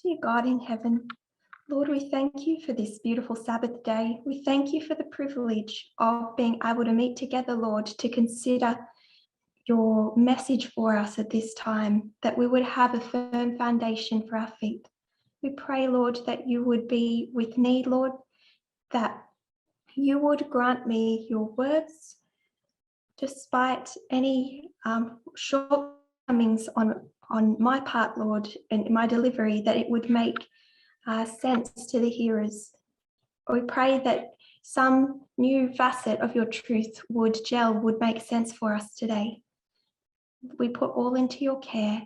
Dear God in heaven, Lord, we thank you for this beautiful Sabbath day. We thank you for the privilege of being able to meet together, Lord, to consider your message for us at this time, that we would have a firm foundation for our feet. We pray, Lord, that you would be with me, Lord, that you would grant me your words, despite any shortcomings on my part, Lord, and my delivery, that it would make sense to the hearers. We pray that some new facet of your truth would make sense for us today. We put all into your care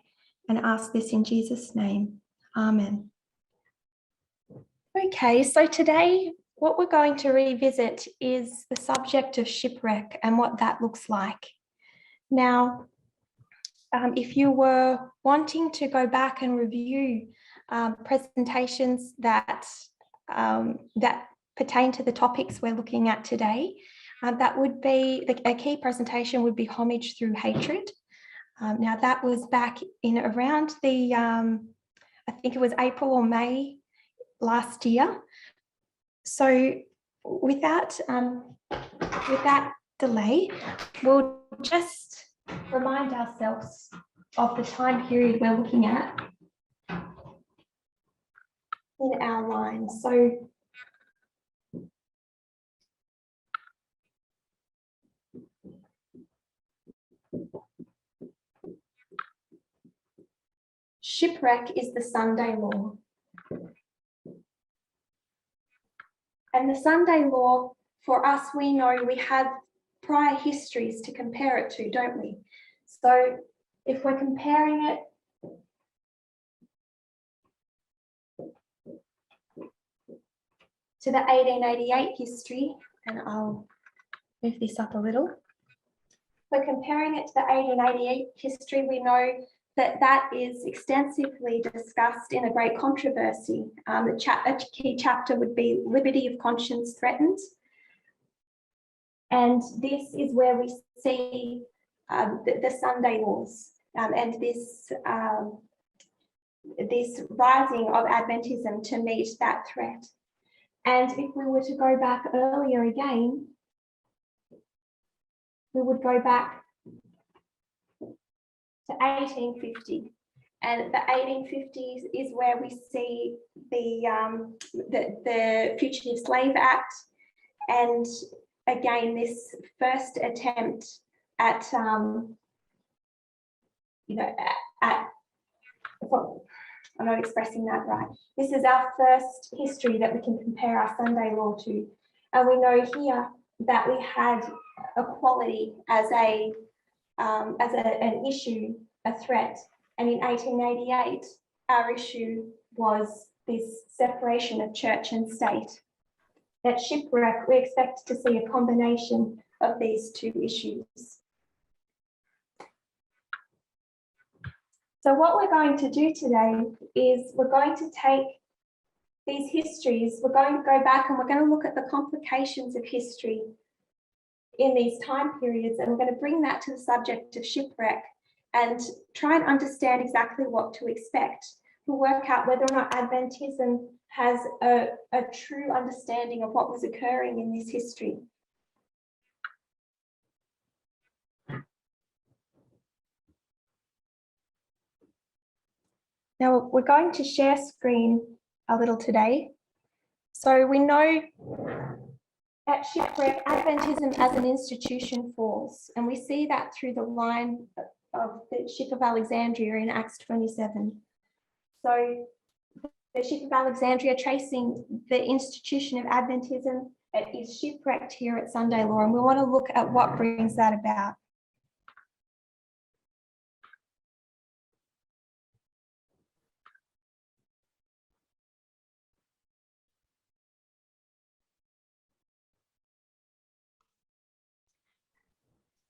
and ask this in Jesus' name. Amen. Okay, so today what we're going to revisit is the subject of shipwreck and what that looks like. Now, if you were wanting to go back and review presentations that pertain to the topics we're looking at today, that would be a key presentation would be Homage Through Hatred. Now that was back in around the I think it was April or May last year. So without delay, we'll just remind ourselves of the time period we're looking at in our line. So shipwreck is the Sunday law. And the Sunday law, for us, we know we have prior histories to compare it to, don't we? So if we're comparing it to the 1888 history, and I'll move this up a little. We're comparing it to the 1888 history, we know that that is extensively discussed in a great controversy. A key chapter would be liberty of conscience threatened. And this is where we see the Sunday laws and this rising of Adventism to meet that threat. And if we were to go back earlier again, we would go back to 1850, and the 1850s is where we see the Fugitive Slave Act, and again this first attempt at I'm not expressing that right. This is our first history that we can compare our Sunday law to, and we know here that we had equality as an issue, a threat. And in 1888, our issue was this separation of church and state. At shipwreck, we expect to see a combination of these two issues. So what we're going to do today is we're going to take these histories, we're going to go back and we're going to look at the complications of history in these time periods, and we're going to bring that to the subject of shipwreck and try and understand exactly what to expect. We'll work out whether or not Adventism has a true understanding of what was occurring in this history. Now we're going to share screen a little today. So we know at shipwreck, Adventism as an institution falls, and we see that through the line of the ship of Alexandria in Acts 27. So the ship of Alexandria, tracing the institution of Adventism, it is shipwrecked here at Sunday Law, and we want to look at what brings that about.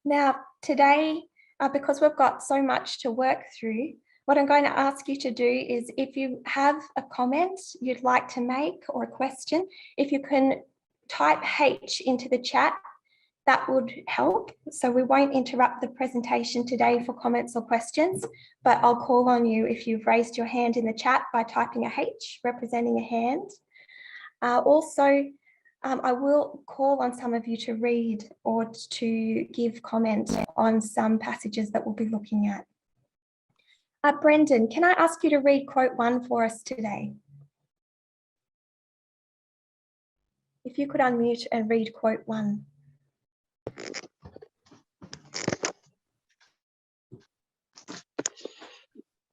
Now, today, because we've got so much to work through, what I'm going to ask you to do is, if you have a comment you'd like to make or a question, if you can type H into the chat, that would help. So we won't interrupt the presentation today for comments or questions, but I'll call on you if you've raised your hand in the chat by typing a H representing a hand. I will call on some of you to read or to give comment on some passages that we'll be looking at. Brendan, can I ask you to read quote 1 for us today? If you could unmute and read quote 1.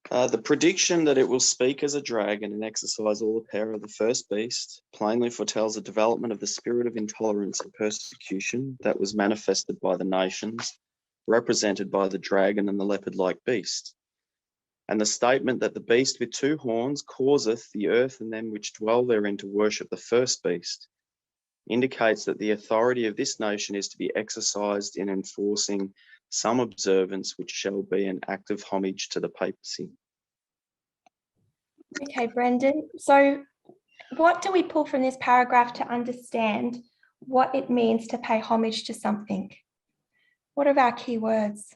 The prediction that it will speak as a dragon and exercise all the power of the first beast plainly foretells the development of the spirit of intolerance and persecution that was manifested by the nations, represented by the dragon and the leopard-like beast. And the statement that the beast with 2 horns causeth the earth and them which dwell therein to worship the first beast indicates that the authority of this nation is to be exercised in enforcing some observance which shall be an act of homage to the papacy. Okay, Brendan. So what do we pull from this paragraph to understand what it means to pay homage to something? What are our key words?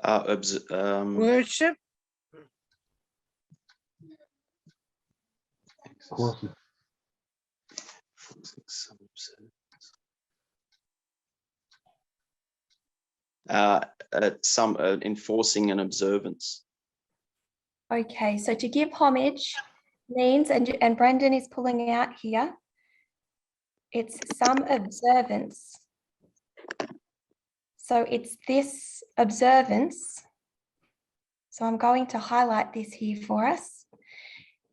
Worship. Enforcing an observance. Okay, so to give homage means, and Brendan is pulling out here, it's some observance. So it's this observance. So I'm going to highlight this here for us.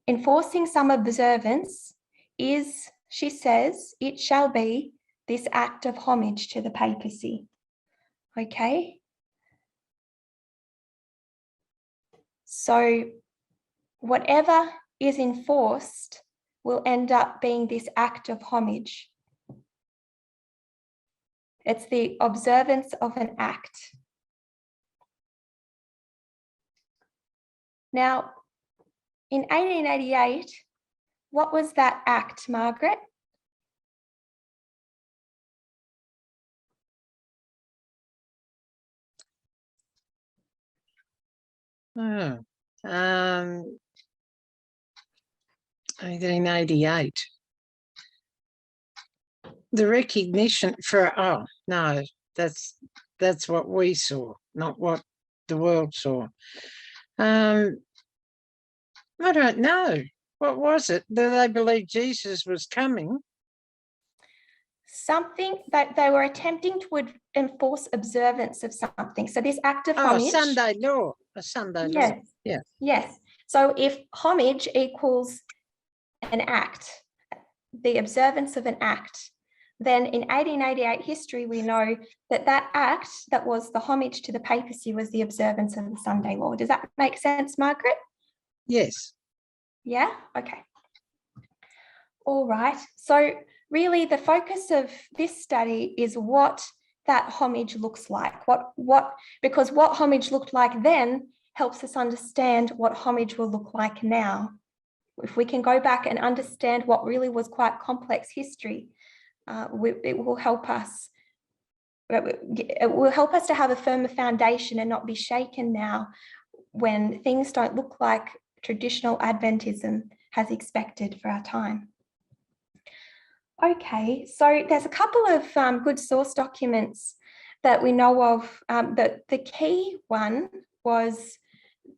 Enforcing some observance is, she says, it shall be this act of homage to the papacy. Okay. So whatever is enforced will end up being this act of homage. It's the observance of an act. Now, in 1888, what was that act, Margaret? Oh, 1888. The recognition for, oh, no, that's what we saw, not what the world saw. I don't know. What was it? Do they believe Jesus was coming? Something that they were attempting to enforce observance of something. So this act of homage. Sunday law. A Sunday law. Yeah. Yes. So if homage equals an act, the observance of an act, then in 1888 history, we know that that act that was the homage to the papacy was the observance of the Sunday law. Does that make sense, Margaret? Yes. Yeah? Okay. All right. So really the focus of this study is what that homage looks like. Because what homage looked like then helps us understand what homage will look like now. If we can go back and understand what really was quite complex history, it will help us. It will help us to have a firmer foundation and not be shaken now when things don't look like traditional Adventism has expected for our time. Okay, so there's a couple of good source documents that we know of. The key one was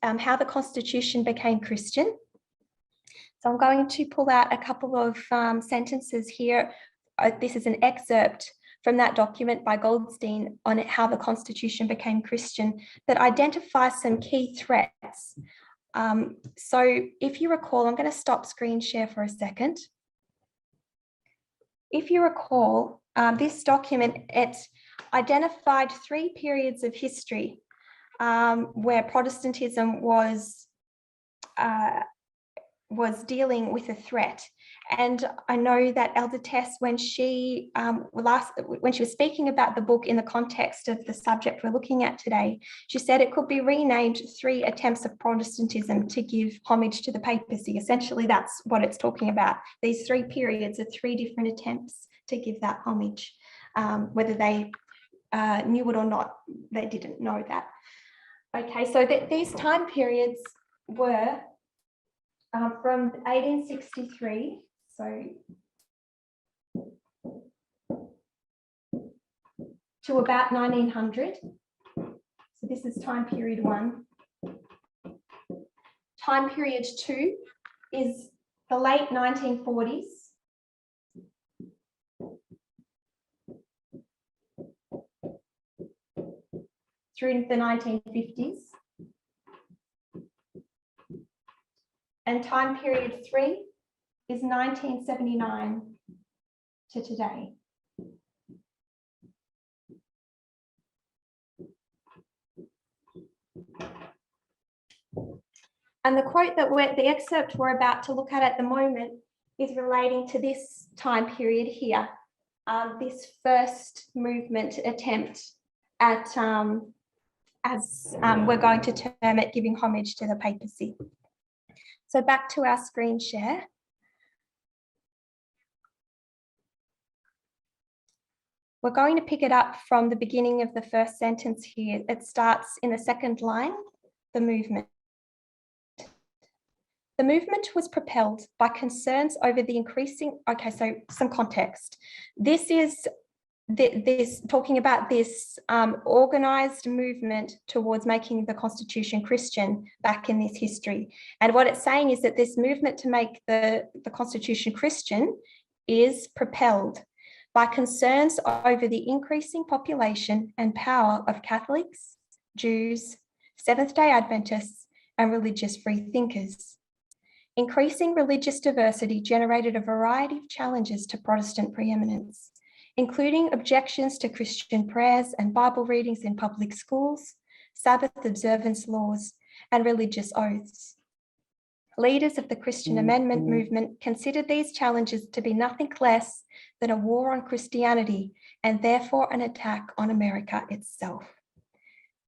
how the Constitution became Christian. So I'm going to pull out a couple of sentences here. This is an excerpt from that document by Goldstein on how the Constitution became Christian that identifies some key threats. So if you recall, I'm going to stop screen share for a second. If you recall, this document, it identified 3 periods of history where Protestantism was was dealing with a threat. And I know that Elder Tess, when she was speaking about the book in the context of the subject we're looking at today, she said it could be renamed 3 Attempts of Protestantism to give homage to the papacy. Essentially, that's what it's talking about. These 3 periods are 3 different attempts to give that homage. Whether they knew it or not, they didn't know that. Okay, so these time periods were from 1863, so to about 1900. So this is time period 1. Time period 2 is the late 1940s. Through the 1950s. And time period 3 is 1979 to today. And the quote that the excerpt we're about to look at the moment is relating to this time period here, this first movement attempt at, as we're going to term it, giving homage to the papacy. So back to our screen share. We're going to pick it up from the beginning of the first sentence here. It starts in the second line, the movement. The movement was propelled by concerns over the increasing, okay, so some context. This is talking about this organised movement towards making the Constitution Christian back in this history. And what it's saying is that this movement to make the Constitution Christian is propelled by concerns over the increasing population and power of Catholics, Jews, Seventh-day Adventists, and religious free thinkers. Increasing religious diversity generated a variety of challenges to Protestant preeminence, including objections to Christian prayers and Bible readings in public schools, Sabbath observance laws, and religious oaths. Leaders of the Christian Amendment movement considered these challenges to be nothing less than a war on Christianity and therefore an attack on America itself.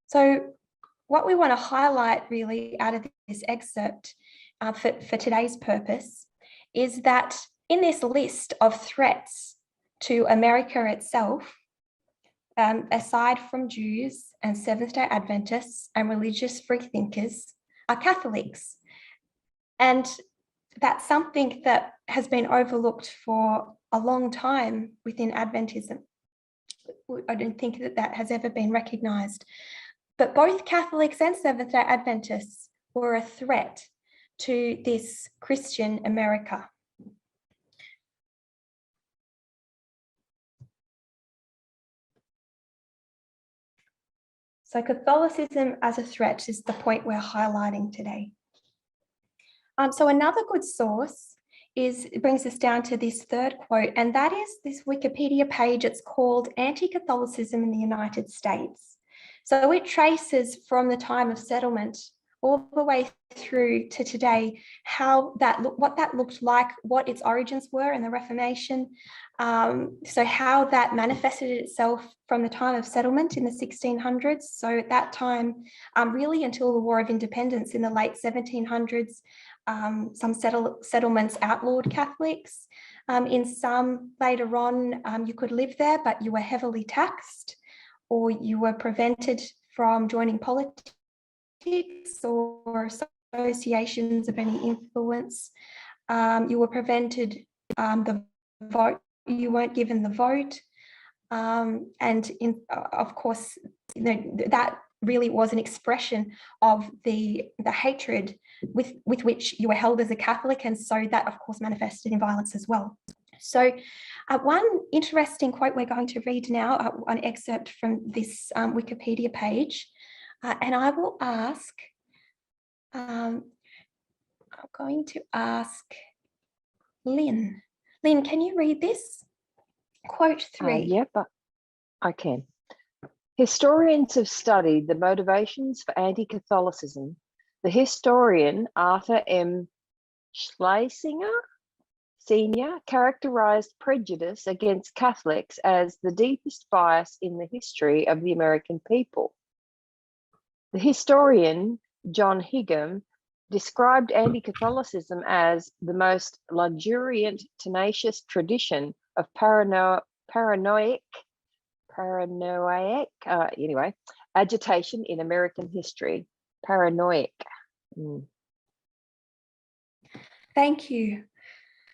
So what we want to highlight really out of this excerpt for today's purpose is that in this list of threats to America itself, aside from Jews and Seventh-day Adventists and religious freethinkers, are Catholics. And that's something that has been overlooked for a long time within Adventism. I don't think that has ever been recognised. But both Catholics and Seventh-day Adventists were a threat to this Christian America. So Catholicism as a threat is the point we're highlighting today. So another good source brings us down to this third quote, and that is this Wikipedia page. It's called Anti-Catholicism in the United States. So it traces from the time of settlement all the way through to today, what that looked like, what its origins were in the Reformation, so how that manifested itself from the time of settlement in the 1600s. So at that time, really until the War of Independence in the late 1700s, some settlements outlawed Catholics. In some later on, you could live there, but you were heavily taxed, or you were prevented from joining politics or associations of any influence. You were prevented the vote. You weren't given the vote. And of course, that really was an expression of the hatred with which you were held as a Catholic. And so that, of course, manifested in violence as well. So one interesting quote we're going to read now, an excerpt from this Wikipedia page. And I will ask, I'm going to ask Lynn. Lynn, can you read this? Quote 3. Yep, I can. Historians have studied the motivations for anti-Catholicism. The historian Arthur M. Schlesinger Sr. characterized prejudice against Catholics as the deepest bias in the history of the American people. The historian John Higham described anti-Catholicism as the most luxuriant, tenacious tradition of paranoiac agitation in American history. Paranoiac. Thank you.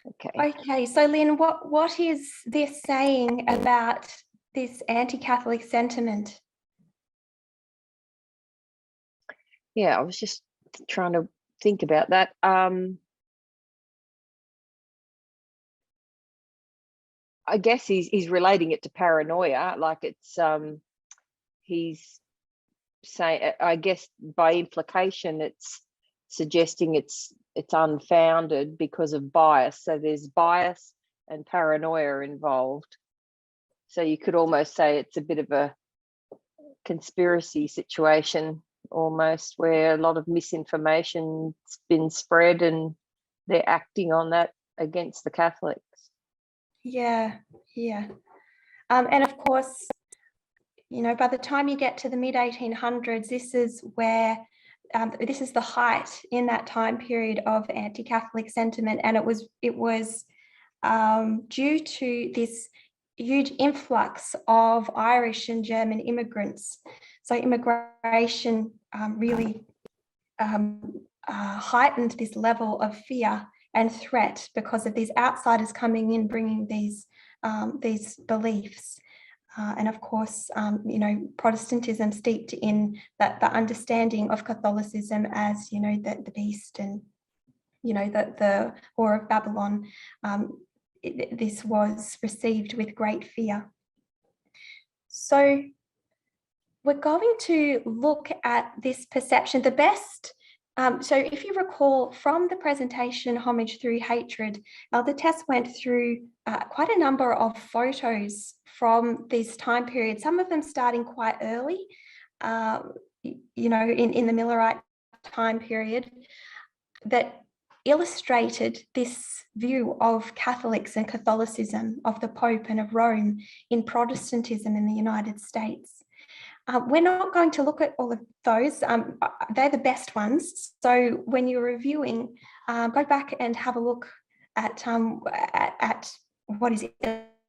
Okay. Okay, so Lynn, what is this saying about this anti-Catholic sentiment? Yeah, I was just trying to think about that. I guess he's relating it to paranoia, like it's he's saying, I guess by implication, it's suggesting it's unfounded because of bias. So there's bias and paranoia involved. So you could almost say it's a bit of a conspiracy situation, almost, where a lot of misinformation's been spread and they're acting on that against the Catholics. Yeah. And of course, you know, by the time you get to the mid-1800s, this is where this is the height in that time period of anti-Catholic sentiment, and it was due to this huge influx of Irish and German immigrants. So immigration really heightened this level of fear and threat because of these outsiders coming in, bringing these beliefs. And of course, you know, Protestantism steeped in the understanding of Catholicism as, you know, the beast and, you know, the Whore of Babylon. This was received with great fear. So we're going to look at this perception. The best, so if you recall from the presentation, Homage Through Hatred, Elder Tess went through quite a number of photos from this time period, some of them starting quite early, you know, in the Millerite time period, that illustrated this view of Catholics and Catholicism, of the Pope and of Rome in Protestantism in the United States. We're not going to look at all of those. They're the best ones. So when you're reviewing, go back and have a look at what is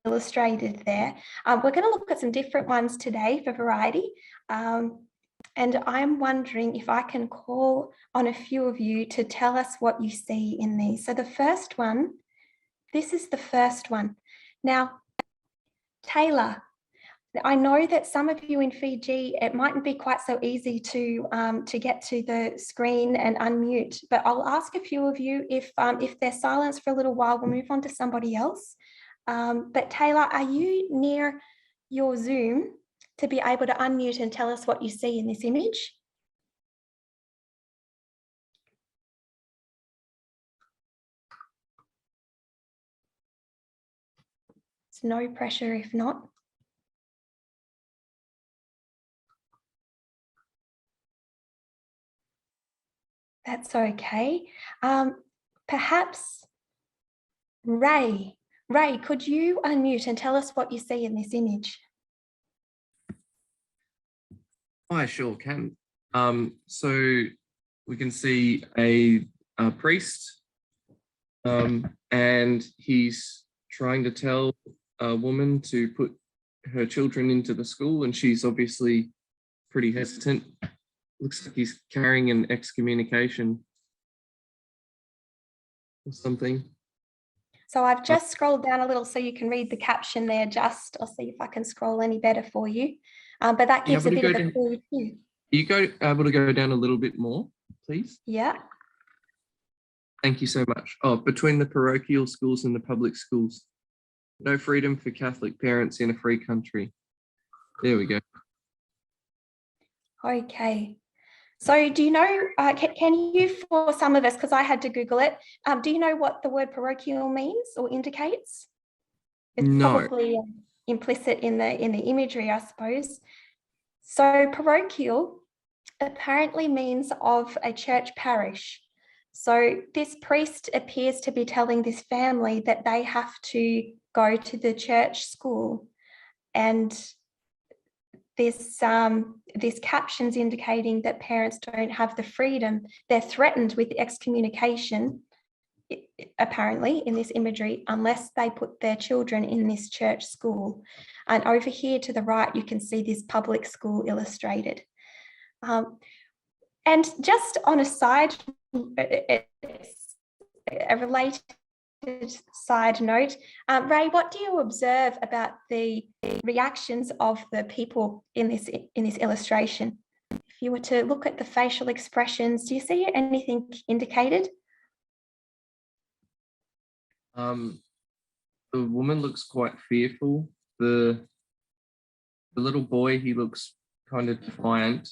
illustrated there. We're going to look at some different ones today for variety. And I'm wondering if I can call on a few of you to tell us what you see in these. So the first one, this is the first one. Now, Taylor, I know that some of you in Fiji, it mightn't be quite so easy to get to the screen and unmute, but I'll ask a few of you if they're silenced for a little while, we'll move on to somebody else. But Taylor, are you near your Zoom to be able to unmute and tell us what you see in this image? It's no pressure if not. That's okay. Perhaps Ray, could you unmute and tell us what you see in this image? I sure can. So we can see a priest, and he's trying to tell a woman to put her children into the school, and she's obviously pretty hesitant. Looks like he's carrying an excommunication or something. So I've just scrolled down a little so you can read the caption there. I'll see if I can scroll any better for you. But that gives a bit of a clue too. Are you able to go down a little bit more, please? Yeah. Thank you so much. Oh, between the parochial schools and the public schools. No freedom for Catholic parents in a free country. There we go. Okay. So do you know, can you, for some of us, because I had to Google it, do you know what the word parochial means or indicates? It's probably implicit in the imagery, I suppose. So parochial apparently means of a church parish. So this priest appears to be telling this family that they have to go to the church school, and this caption's indicating that parents don't have the freedom. They're threatened with excommunication, apparently, in this imagery, unless they put their children in this church school. And over here to the right, you can see this public school illustrated. And just on a side, a related side note, Ray, what do you observe about the reactions of the people in this illustration? If you were to look at the facial expressions, do you see anything indicated? The woman looks quite fearful. The little boy, he looks kind of defiant.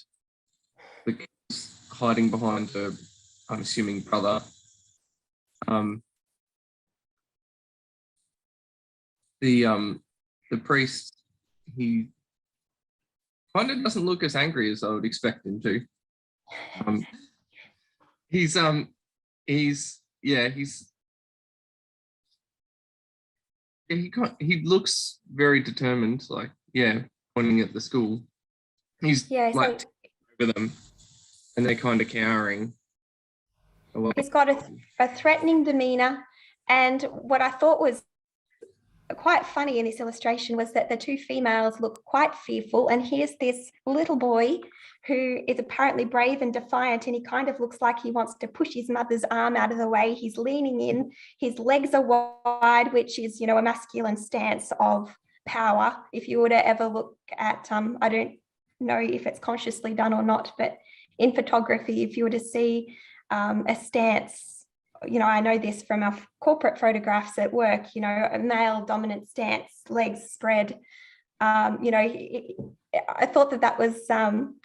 The kid's hiding behind her, I'm assuming, brother. The priest, he kind of doesn't look as angry as I would expect him to. He looks very determined, like, pointing at the school. He's like over them, and they're kind of cowering. He's got a threatening demeanor, and what I thought was quite funny in this illustration was that the two females look quite fearful, and here's this little boy who is apparently brave and defiant, and he kind of looks like he wants to push his mother's arm out of the way. He's leaning in, his legs are wide, which is, a masculine stance of power. If you were to ever look at, I don't know if it's consciously done or not, but in photography, if you were to see a stance, I know this from our corporate photographs at work, a male dominant stance, legs spread. I thought that was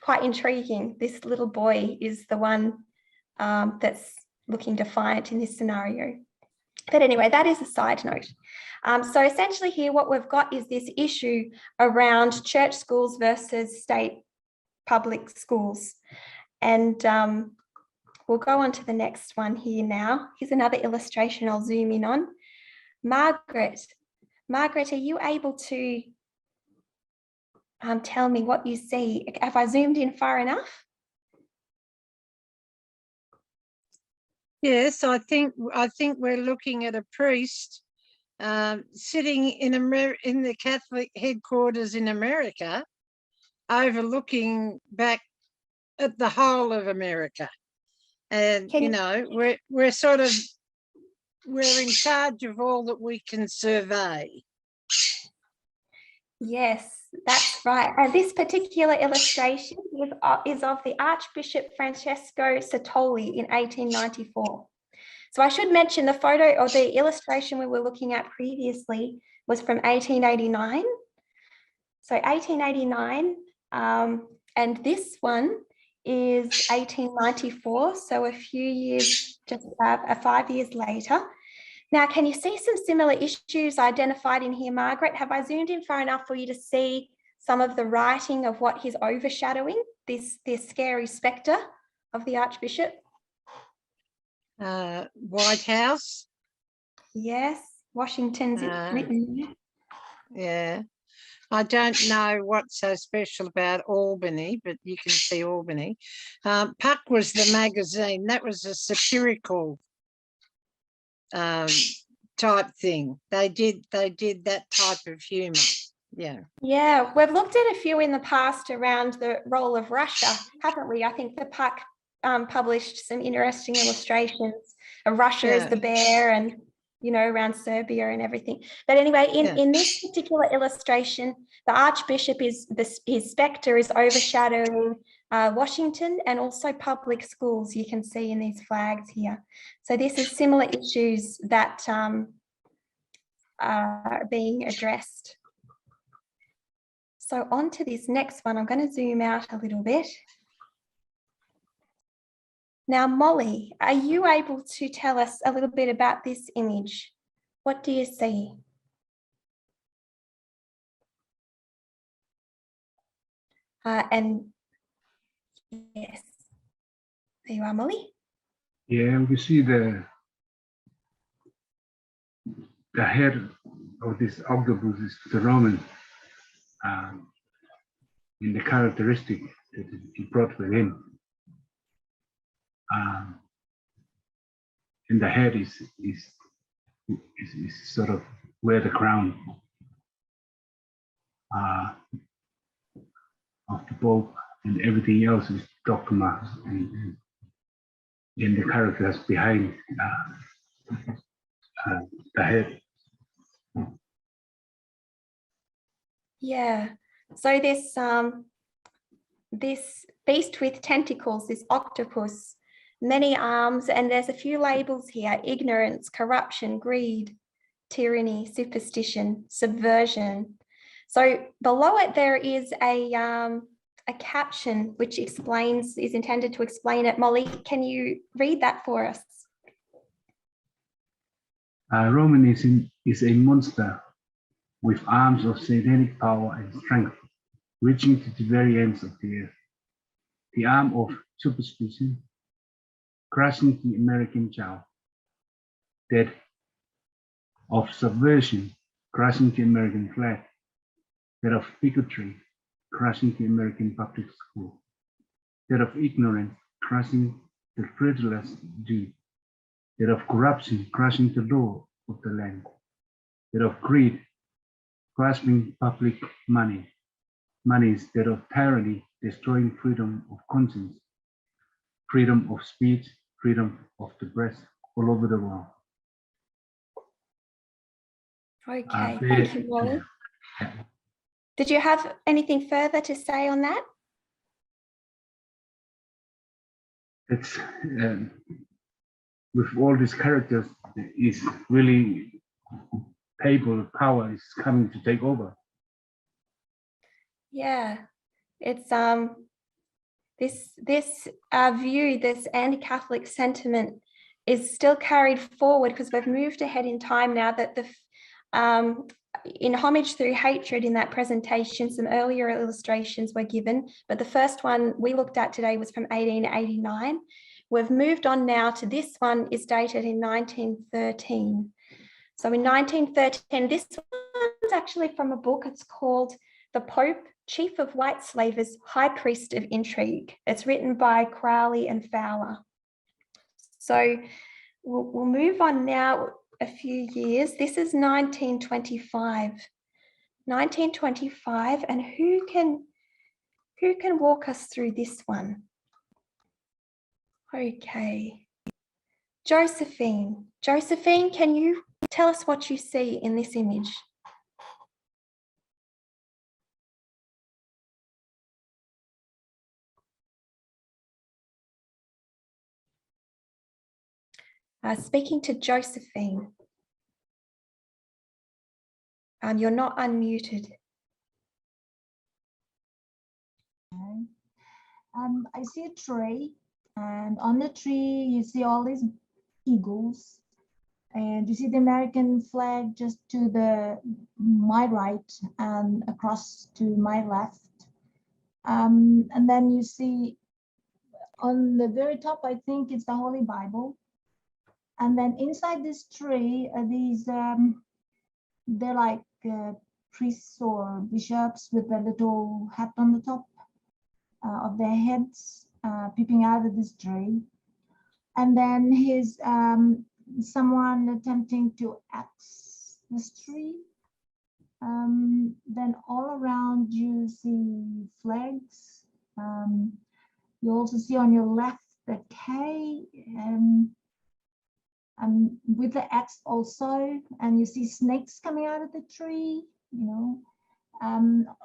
quite intriguing. This little boy is the one that's looking defiant in this scenario. But anyway, that is a side note. So essentially here, what we've got is this issue around church schools versus state public schools. And we'll go on to the next one here now. Here's another illustration I'll zoom in on. Margaret, are you able to tell me what you see? Have I zoomed in far enough? Yes, I think we're looking at a priest sitting in the Catholic headquarters in America, overlooking back at the whole of America. And we're in charge of all that we can survey. Yes, that's right. And this particular illustration is of the Archbishop Francesco Sertoli in 1894. So I should mention the photo or the illustration we were looking at previously was from 1889. So 1889, and this one is 1894, so a few years, just 5 years later. Now, can you see some similar issues identified in here, Margaret? Have I zoomed in far enough for you to see some of the writing of what he's overshadowing, this scary spectre of the Archbishop? White House? Yes, Washington's written there. Yeah. I don't know what's so special about Albany, but you can see Albany. Puck was the magazine. That was a satirical type thing. They did that type of humour. Yeah, we've looked at a few in the past around the role of Russia, haven't we? I think the Puck published some interesting illustrations of Russia as the bear, and around Serbia and everything. But anyway, in this particular illustration, the Archbishop his spectre is overshadowing Washington and also public schools, you can see in these flags here. So this is similar issues that are being addressed. So on to this next one, I'm going to zoom out a little bit. Now, Molly, are you able to tell us a little bit about this image? What do you see? And yes, there you are, Molly. Yeah, we see the head of this octopus is the Roman in the characteristic that he brought with him. And the head is sort of where the crown of the Pope, and everything else is dogma and the characters behind the head. Yeah. So this beast with tentacles, this octopus, many arms, and there's a few labels here: ignorance, corruption, greed, tyranny, superstition, subversion. So below it there is a caption which is intended to explain it. Molly, can you read that for us? Romanism is a monster with arms of satanic power and strength, reaching to the very ends of the earth. The arm of superstition, crushing the American child. That of subversion, crushing the American flag. That of bigotry, crushing the American public school. That of ignorance, crushing the credulous Jew. That of corruption, crushing the law of the land. That of greed, grasping public money. Monies that of tyranny, destroying freedom of conscience, freedom of speech, freedom of the press all over the world. Okay, thank you, Molly. Yeah. Did you have anything further to say on that? It's with all these characters, is really papal power is coming to take over. Yeah, it's this view, this anti-Catholic sentiment is still carried forward because we've moved ahead in time now. That the in Homage Through Hatred, in that presentation, some earlier illustrations were given, but the first one we looked at today was from 1889. We've moved on now to this one, is dated in 1913. So in 1913, this one's actually from a book. It's called The Pope, Chief of White Slavers, High Priest of Intrigue. It's written by Crowley and Fowler. So we'll move on now a few years. This is 1925. 1925, and who can walk us through this one? Okay. Josephine. Josephine, can you tell us what you see in this image? Speaking to Josephine. You're not unmuted. I see a tree, and on the tree you see all these eagles, and you see the American flag just to my right and across to my left. And then you see on the very top, I think it's the Holy Bible. And then inside this tree are these, they're like priests or bishops with a little hat on the top of their heads, peeping out of this tree. And then here's someone attempting to axe this tree. Then all around you see flags. You also see on your left the K with the axe also, and you see snakes coming out of the tree, you know,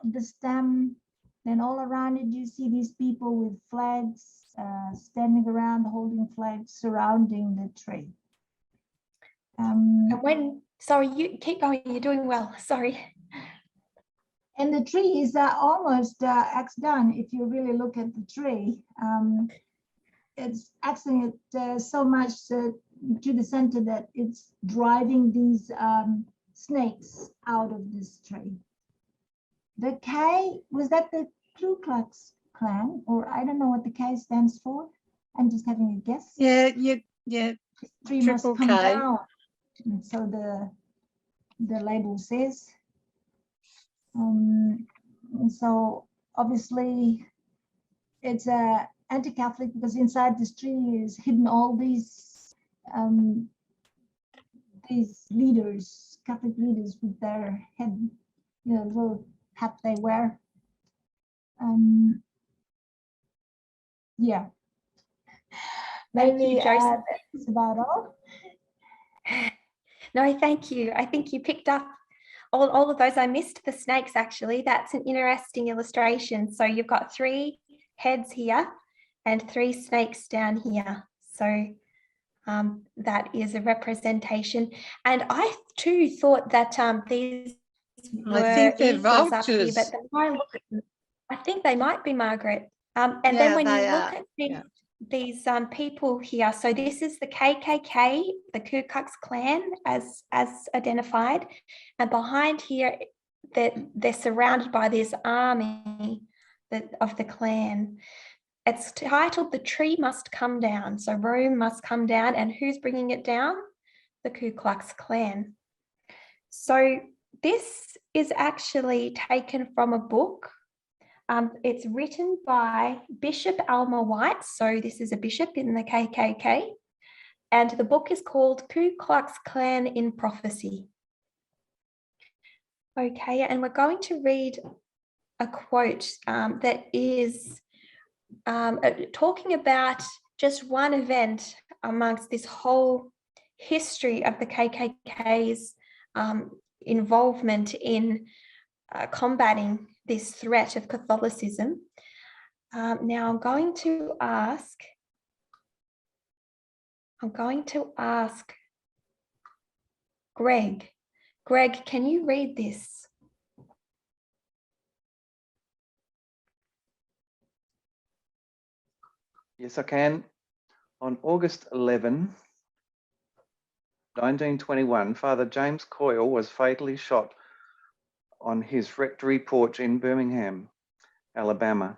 the stem. Then all around it, you see these people with flags standing around, holding flags, surrounding the tree. Sorry, you keep going, you're doing well, sorry. And the tree is almost axed done if you really look at the tree. It's axing it so much to the center that it's driving these snakes out of this tree. The K, was that the Ku Klux Klan? Or I don't know what the K stands for. I'm just having a guess. Yeah, Yeah. Tree must Triple come K. down. And so the label says. And so obviously it's anti-Catholic because inside this tree is hidden all these leaders, Catholic leaders with their head, little hat they wear. Yeah. Thank you, Maybe Joseph. that's about all. No, thank you. I think you picked up all of those. I missed the snakes, actually. That's an interesting illustration. So you've got 3 heads here and 3 snakes down here. So that is a representation. And I too thought that these were I think they're eagles up here, vultures. but the more I look at them, I think they might be, Margaret. And Yeah, then when you they look are. at Yeah. these people here, so this is the KKK, the Ku Klux Klan as identified, and behind here they're surrounded by this army of the Klan. It's titled "The Tree Must Come Down." So Rome must come down, and who's bringing it down? The Ku Klux Klan. So this is actually taken from a book. It's written by Bishop Alma White. So this is a bishop in the KKK. And the book is called Ku Klux Klan in Prophecy. Okay, and we're going to read a quote that is talking about just one event amongst this whole history of the KKK's involvement in combating this threat of Catholicism. Now I'm going to ask Greg. Greg, can you read this? Yes, I can. On August 11, 1921, Father James Coyle was fatally shot on his rectory porch in Birmingham, Alabama.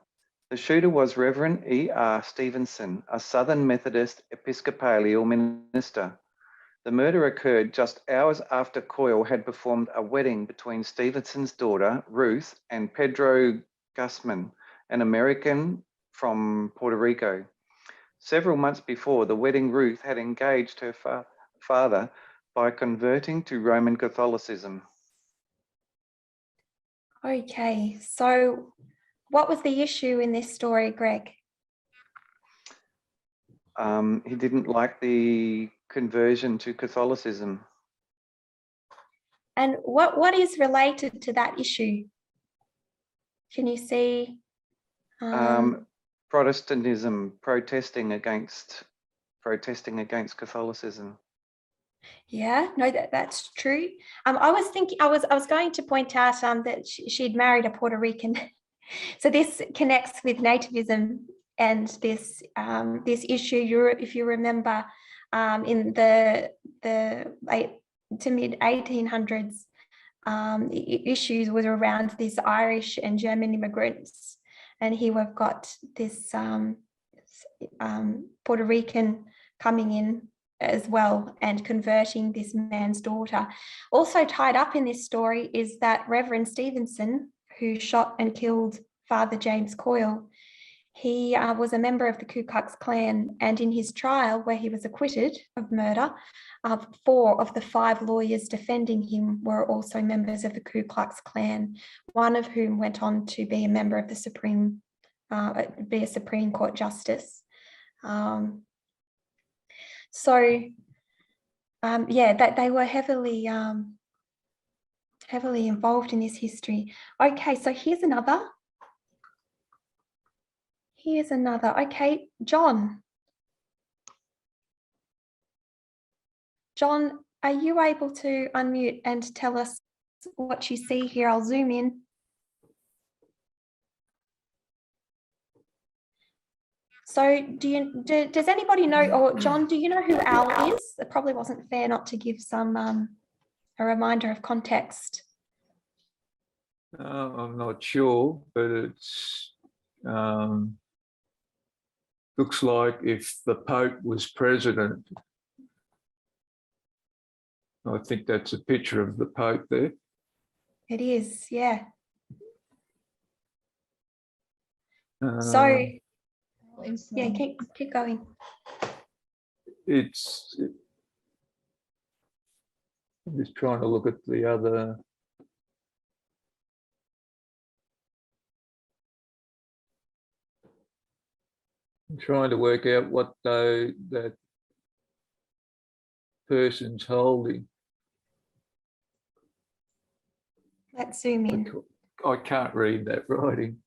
The shooter was Reverend E.R. Stevenson, a Southern Methodist Episcopalian minister. The murder occurred just hours after Coyle had performed a wedding between Stevenson's daughter, Ruth, and Pedro Guzman, an American from Puerto Rico. Several months before the wedding, Ruth had engaged her father by converting to Roman Catholicism. Okay, so what was the issue in this story, Greg? He didn't like the conversion to Catholicism. And what is related to that issue? Can you see? Protestantism, protesting against Catholicism. Yeah, no, that's true. I was going to point out that she'd married a Puerto Rican. So this connects with nativism and this issue. If you remember, in the late to mid 1800s, issues was around this Irish and German immigrants, and here we've got this Puerto Rican coming in as well and converting this man's daughter. Also tied up in this story is that Reverend Stevenson, who shot and killed Father James Coyle, he was a member of the Ku Klux Klan, and in his trial where he was acquitted of murder, 4 of the 5 lawyers defending him were also members of the Ku Klux Klan, one of whom went on to be a member of the Supreme Court justice. That they were heavily involved in this history. Okay, so here's another. Okay, John. John, are you able to unmute and tell us what you see here? I'll zoom in. So does anybody know, or John, do you know who Al is? It probably wasn't fair not to give some a reminder of context. I'm not sure, but it's good looks like if the Pope was president. I think that's a picture of the Pope there. It is, yeah. So, yeah, keep going. I'm just trying to look at the other. I'm trying to work out what that person's holding. Let's zoom in. I can't read that writing.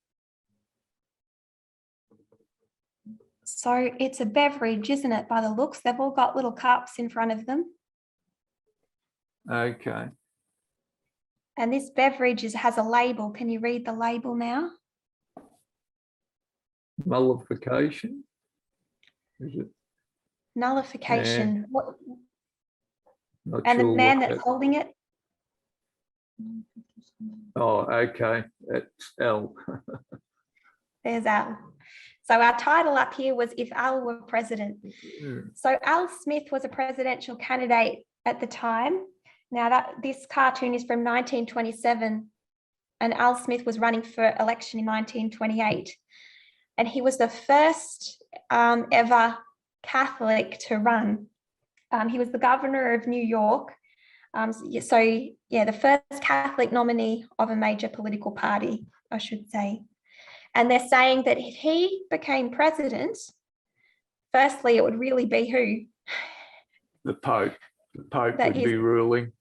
So it's a beverage, isn't it, by the looks? They've all got little cups in front of them. Okay. And this beverage has a label. Can you read the label now? Nullification. Is it? Nullification. What, Not and sure the man what that's holding it? Oh, okay. That's L. There's Al. So our title up here was If Al Were President. So Al Smith was a presidential candidate at the time. Now this cartoon is from 1927, and Al Smith was running for election in 1928. And he was the first ever Catholic to run. He was the governor of New York. The first Catholic nominee of a major political party, I should say. And they're saying that if he became president, firstly, it would really be who? The Pope. The Pope That would be ruling.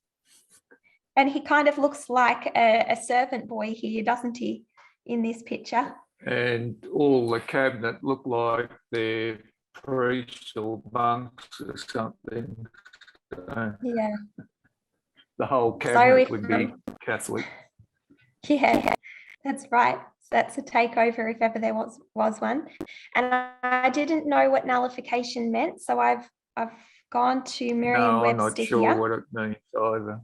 And he kind of looks like a servant boy here, doesn't he, in this picture? And all the cabinet look like they're priests or monks or something. Yeah. The whole cabinet would be Catholic. Yeah, that's right. That's a takeover if ever there was one. And I didn't know what nullification meant, so I've gone to Merriam-Webster I'm not sure here. what it means either.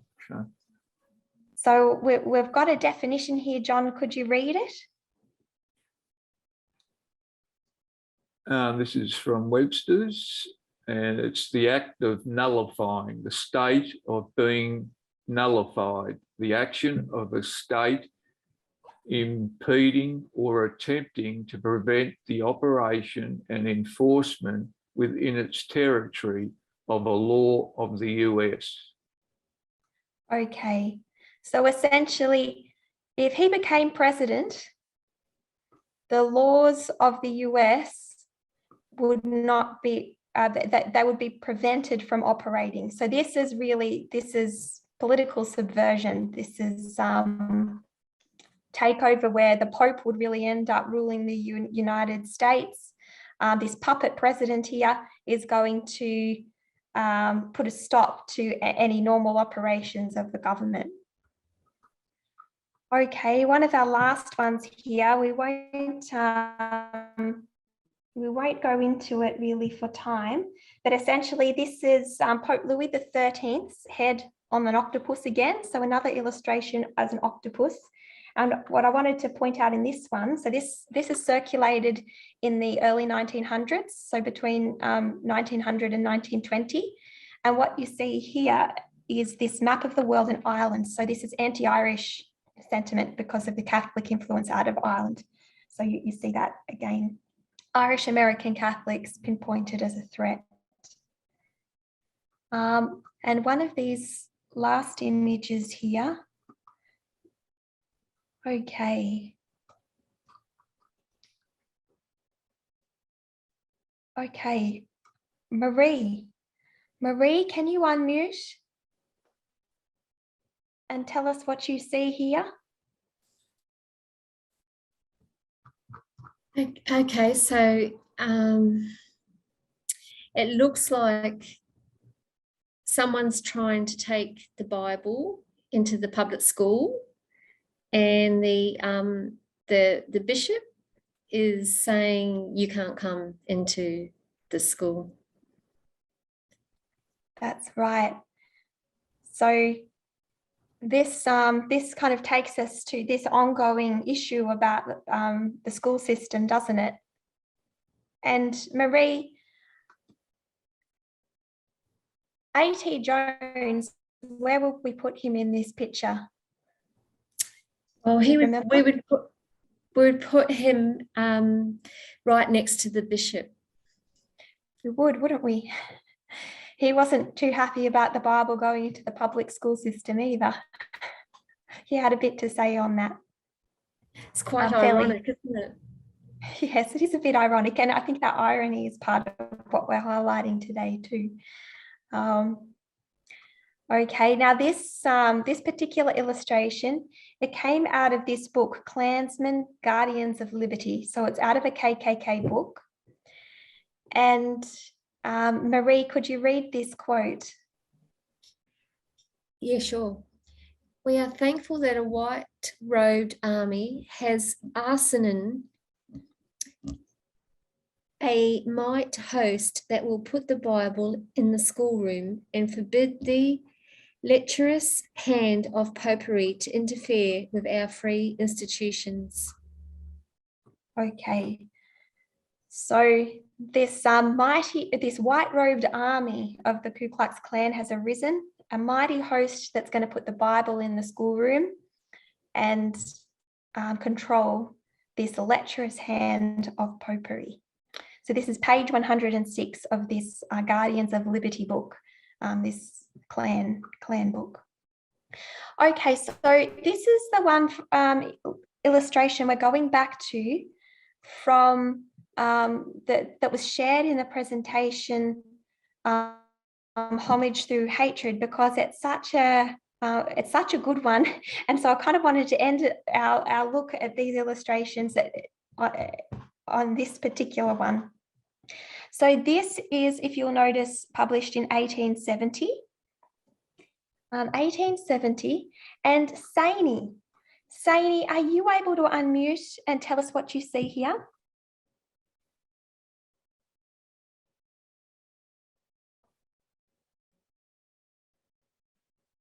So we've got a definition here, John. Could you read it? This is from Webster's, and it's the act of nullifying, the state of being nullified, the action of a state impeding or attempting to prevent the operation and enforcement within its territory of a law of the US. Okay, so essentially, if he became president, the laws of the US would not be, that they would be prevented from operating. So this is political subversion. This is takeover where the Pope would really end up ruling the United States. This puppet president here is going to put a stop to any normal operations of the government. Okay, one of our last ones here, we won't go into it really for time, but essentially this is Pope Louis XIII's head on an octopus again. So another illustration as an octopus. And what I wanted to point out in this one, so this is circulated in the early 1900s, so between 1900 and 1920. And what you see here is this map of the world in Ireland. So this is anti-Irish sentiment because of the Catholic influence out of Ireland. So you see that again. Irish American Catholics pinpointed as a threat. And one of these last images here. Okay. Okay, Marie, can you unmute and tell us what you see here? Okay, so it looks like someone's trying to take the Bible into the public school, and the bishop is saying you can't come into the school. That's right. So this kind of takes us to this ongoing issue about the school system, doesn't it? And Marie, A.T. Jones, where would we put him in this picture? Well, Remember? we would put him right next to the bishop. We would, wouldn't we? He wasn't too happy about the Bible going into the public school system either. He had a bit to say on that. It's quite fairly- ironic, isn't it? Yes, it is a bit ironic, and I think that irony is part of what we're highlighting today too. Okay, now this particular illustration, it came out of this book, Klansmen, Guardians of Liberty. So it's out of a KKK book. And Marie, could you read this quote? Yeah, sure. We are thankful that a white-robed army has arsenal a might host that will put the Bible in the schoolroom and forbid the lecherous hand of popery to interfere with our free institutions. Okay, so this white-robed army of the Ku Klux Klan has arisen, a mighty host that's going to put the Bible in the schoolroom and control this lecherous hand of popery. So this is page 106 of this Guardians of Liberty book, this Klan book. Okay, so this is the one illustration we're going back to from that was shared in the presentation, Homage Through Hatred, because it's such a good one. And so I kind of wanted to end our look at these illustrations on this particular one. So this is, if you'll notice, published in 1870. 1870. And Saini, are you able to unmute and tell us what you see here?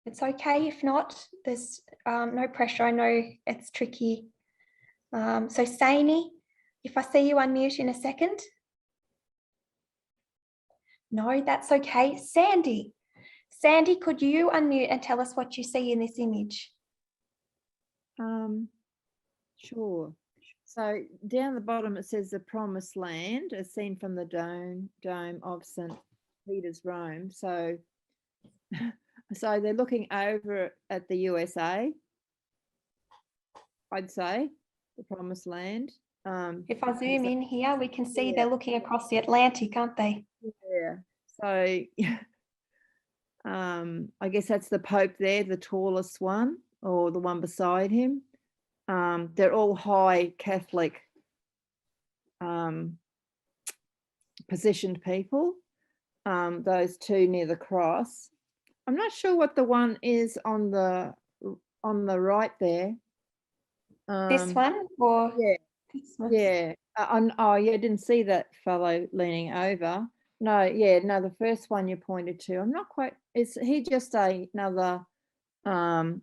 It's okay if not, there's no pressure. I know it's tricky. So Saini, if I see you unmute in a second. No, that's okay. Sandy, could you unmute and tell us what you see in this image? Sure. So down the bottom it says the Promised Land, as seen from the dome of St. Peter's, Rome. So they're looking over at the USA, I'd say, the Promised Land. If I zoom in here, we can see they're looking across the Atlantic, aren't they? Yeah. So I guess that's the Pope there, the tallest one, or the one beside him. They're all high Catholic positioned people. Those two near the cross. I'm not sure what the one is on the right there. This one, or yeah, this one? yeah. Oh yeah, didn't see that fellow leaning over. No, yeah, no, the first one you pointed to. I'm not quite. Is he just another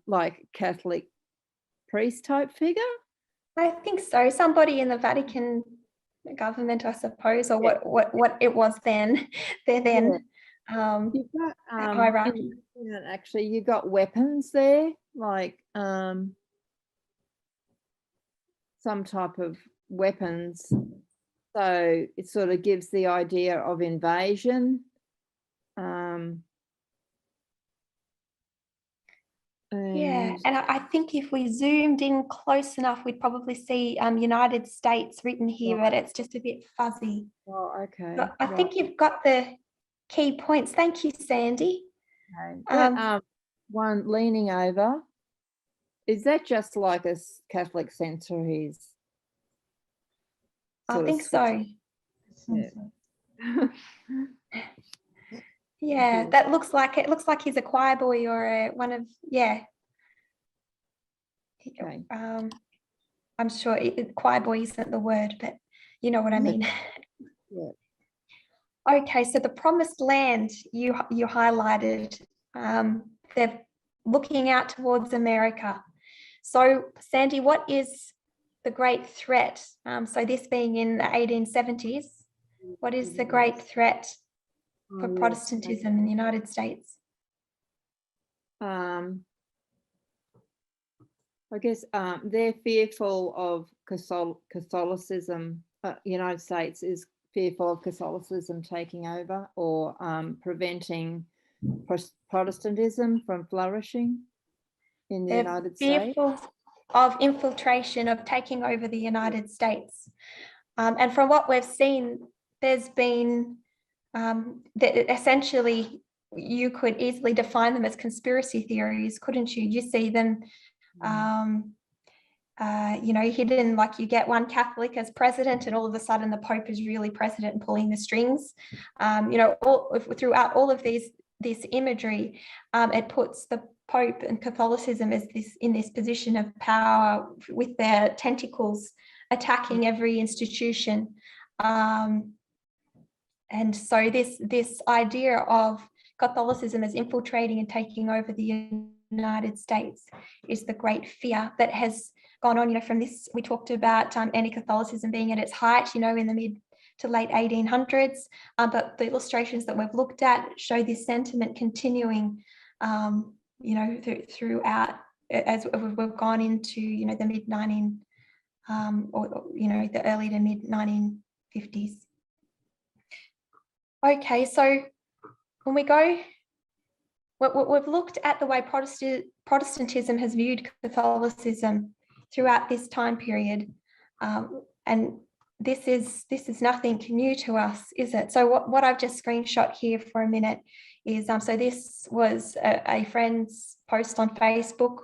like Catholic priest type figure? I think so. Somebody in the Vatican government, I suppose, or what it was then. They're then. Yeah. You've got hierarchy. Actually, you got weapons there, like some type of weapons. So it sort of gives the idea of invasion. Yeah, and I think if we zoomed in close enough, we'd probably see United States written here, but it's just a bit fuzzy. Oh, okay. But I think you've got the key points. Thank you, Sandy. Okay. That, one leaning over, is that just like a Catholic censor? He's I think so. Yeah. Yeah, that looks like it. Looks like he's a choir boy or one of Okay. I'm sure choir boy isn't the word, but you know what I mean. Yeah. Okay, so the Promised Land you highlighted, they're looking out towards America. So Sandy, what is the great threat? So this being in the 1870s, What is the great threat for Oh, yes, Protestantism in the United States? I guess they're fearful of Catholicism. United States is fearful of Catholicism taking over or preventing Protestantism from flourishing in the They're United States. fearful of infiltration, of taking over the United States. And from what we've seen, there's been that essentially you could easily define them as conspiracy theories, couldn't you? You see them, hidden, like you get one Catholic as president and all of a sudden the Pope is really president and pulling the strings. Throughout all of this imagery, it puts the Pope and Catholicism as in this position of power with their tentacles attacking every institution. And so this idea of Catholicism as infiltrating and taking over the United States is the great fear that has gone on, from this. We talked about anti-Catholicism being at its height, in the mid to late 1800s, but the illustrations that we've looked at show this sentiment continuing, throughout as we've gone into, the mid-19, the early to mid-1950s. Okay, so when we go, we've looked at the way Protestantism has viewed Catholicism throughout this time period, and this is nothing new to us, is it? So what I've just screenshot here for a minute is, so this was a friend's post on Facebook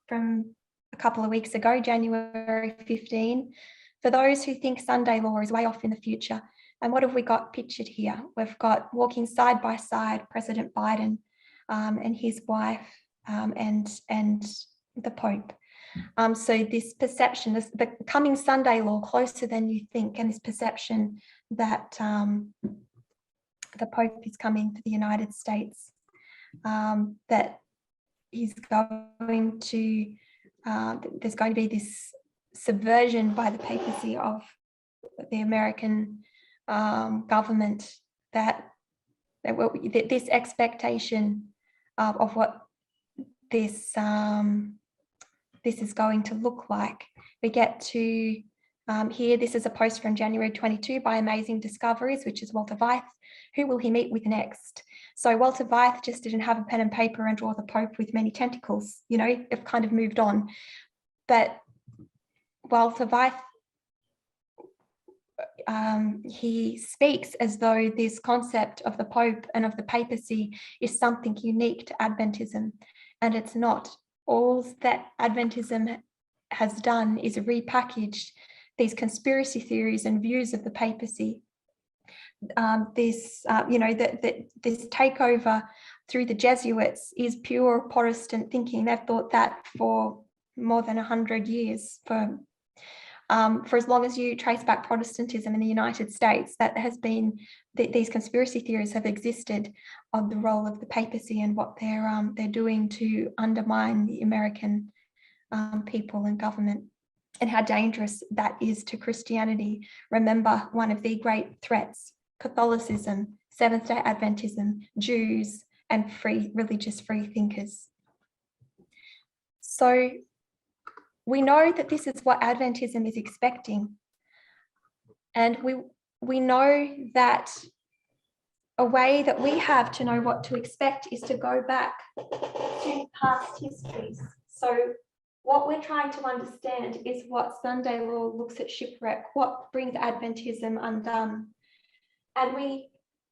from a couple of weeks ago, January 15. For those who think Sunday law is way off in the future. And what have we got pictured here? We've got walking side by side President Biden and his wife and the Pope. So this perception, the coming Sunday law, closer than you think, and this perception that the Pope is coming to the United States, that he's going to, there's going to be this subversion by the papacy of the American government, that this expectation of what this is going to look like. We get to here, this is a post from January 22 by Amazing Discoveries, which is Walter Veith. Who will he meet with next? So Walter Veith just didn't have a pen and paper and draw the Pope with many tentacles, it kind of moved on. But Walter Veith, he speaks as though this concept of the Pope and of the papacy is something unique to Adventism, and it's not. All that Adventism has done is repackaged these conspiracy theories and views of the papacy. This takeover through the Jesuits is pure Protestant thinking. They've thought that for more than 100 years, for as long as you trace back Protestantism in the United States, that has been, these conspiracy theories have existed on the role of the papacy and what they're doing to undermine the American people and government, and how dangerous that is to Christianity. Remember, one of the great threats, Catholicism, Seventh-day Adventism, Jews, and religious free thinkers. So we know that this is what Adventism is expecting. And we know that a way that we have to know what to expect is to go back to past histories. So what we're trying to understand is what Sunday law looks at shipwreck, what brings Adventism undone. And we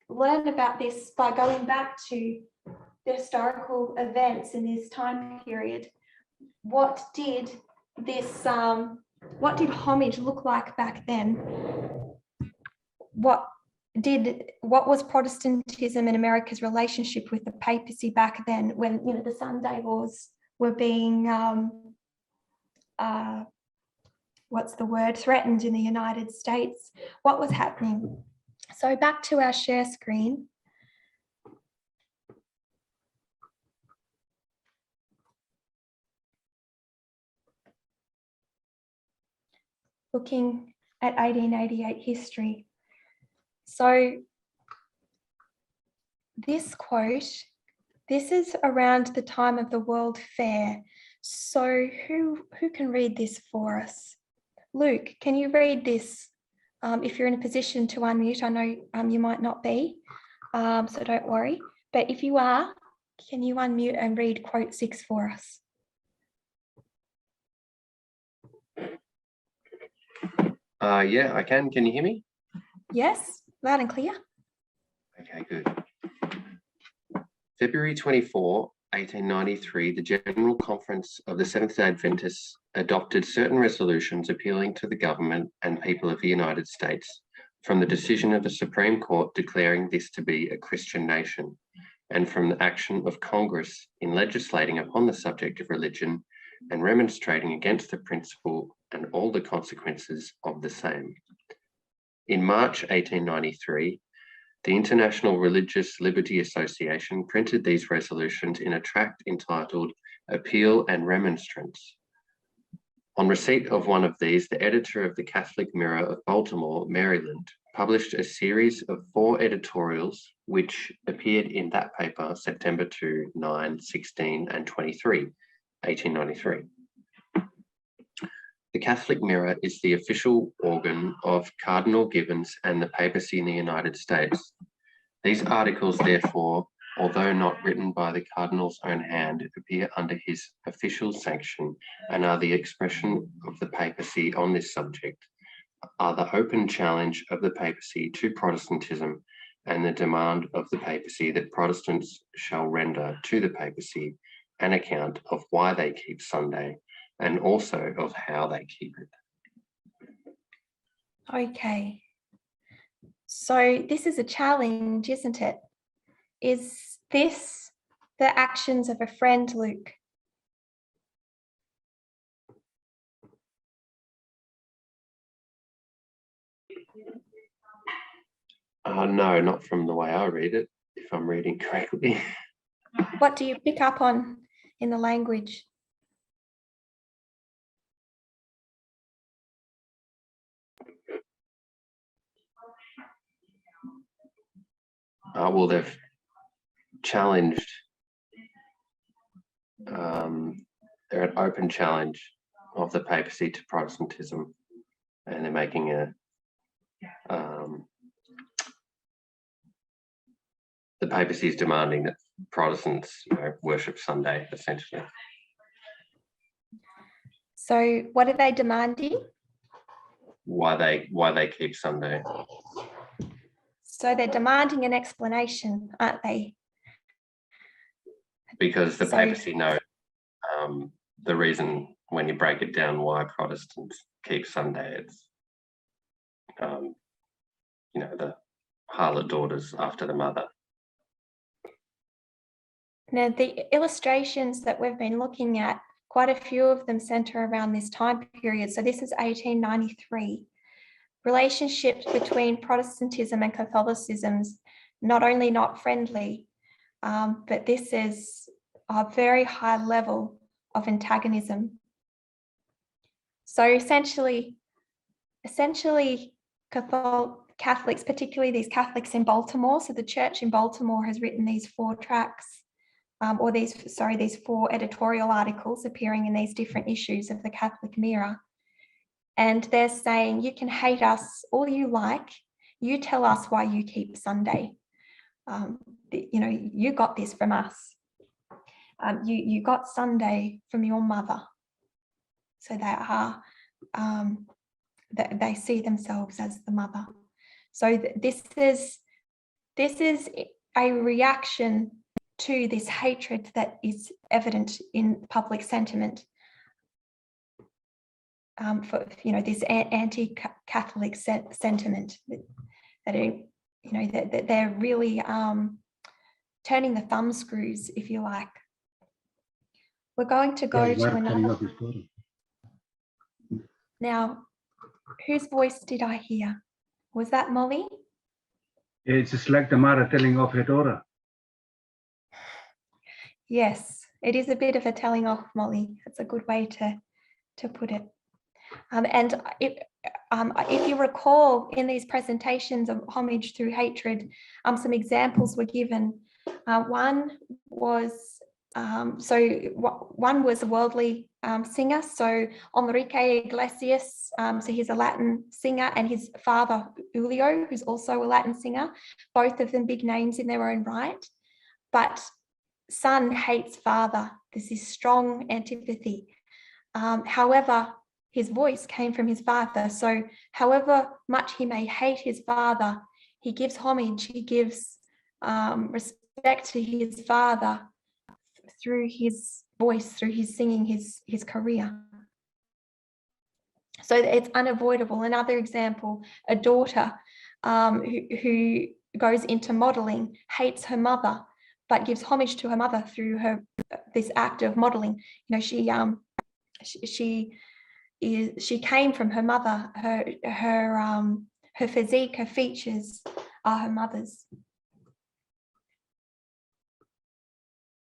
learn about this by going back to the historical events in this time period. What did homage look like back then? What was Protestantism in America's relationship with the papacy back then, when the Sunday laws were being threatened in the United States? What was happening? So back to our share screen. Looking at 1888 history. So this quote, this is around the time of the World Fair. So who can read this for us? Luke, can you read this? If you're in a position to unmute, I know you might not be, so don't worry. But if you are, can you unmute and read quote 6 for us? Yeah, I can. Can you hear me? Yes, loud and clear. Okay, good. February 24, 1893, the General Conference of the Seventh-day Adventists adopted certain resolutions appealing to the government and people of the United States from the decision of the Supreme Court declaring this to be a Christian nation, and from the action of Congress in legislating upon the subject of religion and remonstrating against the principle and all the consequences of the same. In March 1893, the International Religious Liberty Association printed these resolutions in a tract entitled Appeal and Remonstrance. On receipt of one of these, the editor of the Catholic Mirror of Baltimore, Maryland, published a series of 4 editorials which appeared in that paper September 2, 9, 16, and 23, 1893. The Catholic Mirror is the official organ of Cardinal Gibbons and the Papacy in the United States. These articles, therefore, although not written by the Cardinal's own hand, appear under his official sanction and are the expression of the Papacy on this subject, are the open challenge of the Papacy to Protestantism and the demand of the Papacy that Protestants shall render to the Papacy an account of why they keep Sunday and also of how they keep it. Okay. So this is a challenge, isn't it? Is this the actions of a friend, Luke? No, not from the way I read it, if I'm reading correctly. What do you pick up on in the language? Well, they've challenged, they're an open challenge of the Papacy to Protestantism, and they're making a, the Papacy is demanding that Protestants, worship Sunday, essentially. So what are they demanding? Why they keep Sunday. So they're demanding an explanation, aren't they? Because the Papacy knows the reason, when you break it down, why Protestants keep Sunday. It's, the harlot daughters after the mother. Now, the illustrations that we've been looking at, quite a few of them center around this time period. So this is 1893. Relationships between Protestantism and Catholicism's not only not friendly, but this is a very high level of antagonism. So essentially Catholics, particularly these Catholics in Baltimore, so the church in Baltimore has written these 4 tracts, these 4 editorial articles appearing in these different issues of the Catholic Mirror. And they're saying, you can hate us all you like, you tell us why you keep Sunday. You got this from us. You got Sunday from your mother. So they see themselves as the mother. So this is a reaction to this hatred that is evident in public sentiment for this anti-Catholic sentiment that they're really turning the thumb screws, if you like. We're going to go to another. Now, whose voice did I hear? Was that Molly? It's just like the mother telling off her daughter. Yes, it is a bit of a telling off, Molly. That's a good way to put it. And if you recall in these presentations of homage through hatred, some examples were given. One was one was a worldly singer, so Enrique Iglesias, so he's a Latin singer, and his father Julio, who's also a Latin singer, both of them big names in their own right. But son hates father. This is strong antipathy. However, his voice came from his father. So however much he may hate his father, he gives homage, he gives respect to his father through his voice, through his singing, his career. So it's unavoidable. Another example, a daughter who goes into modeling, hates her mother, but gives homage to her mother through this act of modeling. You know, she came from her mother. Her physique, her features are her mother's.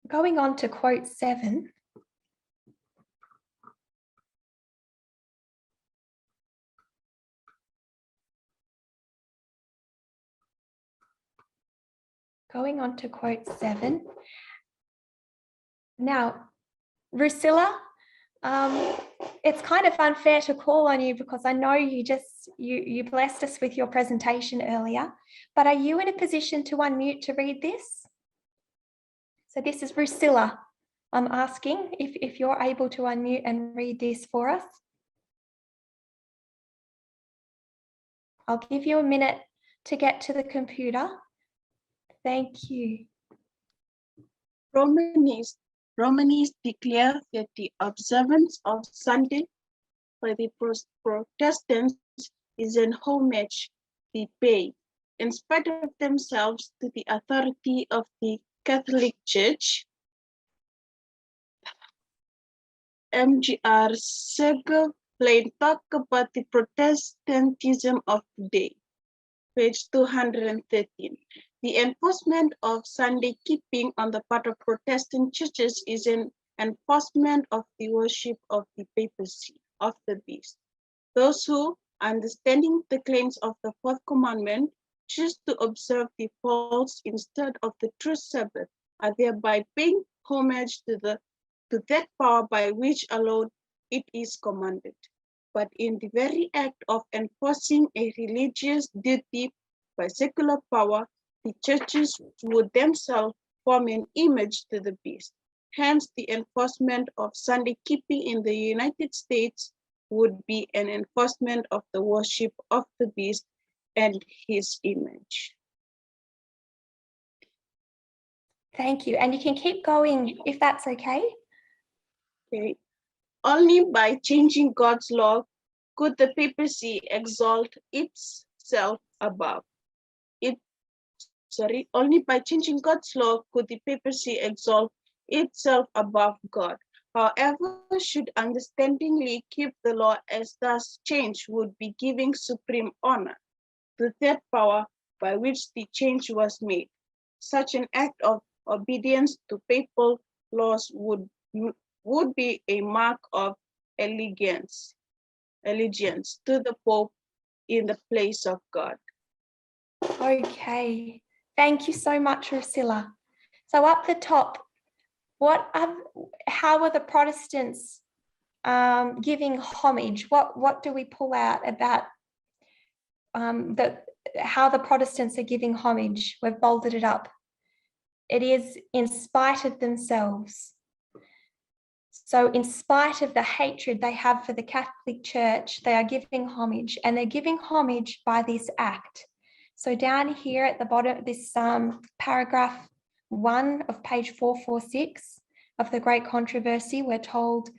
Going on to quote 7. Going on to quote 7. Now, Rusilla, it's kind of unfair to call on you because I know you blessed us with your presentation earlier, but are you in a position to unmute to read this? So this is Rusilla. I'm asking if you're able to unmute and read this for us. I'll give you a minute to get to the computer. Thank you. Romanists declare that the observance of Sunday by the Protestants is an homage they pay, in spite of themselves, to the authority of the Catholic Church. MGR Segal plain talk about the Protestantism of today. Page 213. The enforcement of Sunday keeping on the part of Protestant churches is an enforcement of the worship of the papacy, of the beast. Those who, understanding the claims of the fourth commandment, choose to observe the false instead of the true Sabbath, are thereby paying homage to that power by which alone it is commanded. But in the very act of enforcing a religious duty by secular power, the churches would themselves form an image to the beast. Hence, the enforcement of Sunday keeping in the United States would be an enforcement of the worship of the beast and his image. Thank you. And you can keep going if that's okay. Okay. Only by changing God's law could the papacy exalt itself above. Only by changing God's law could the papacy exalt itself above God. However, should understandingly keep the law as thus changed would be giving supreme honor to that power by which the change was made. Such an act of obedience to papal laws would be a mark of allegiance to the Pope in the place of God. Okay, thank you so much, Rusilla. So up the top, how are the Protestants giving homage? What do we pull out about how the Protestants are giving homage? We've bolded it up. It is in spite of themselves. So in spite of the hatred they have for the Catholic Church, they are giving homage, and they're giving homage by this act. So down here at the bottom, this paragraph 1 of page 446 of the Great Controversy, we're told,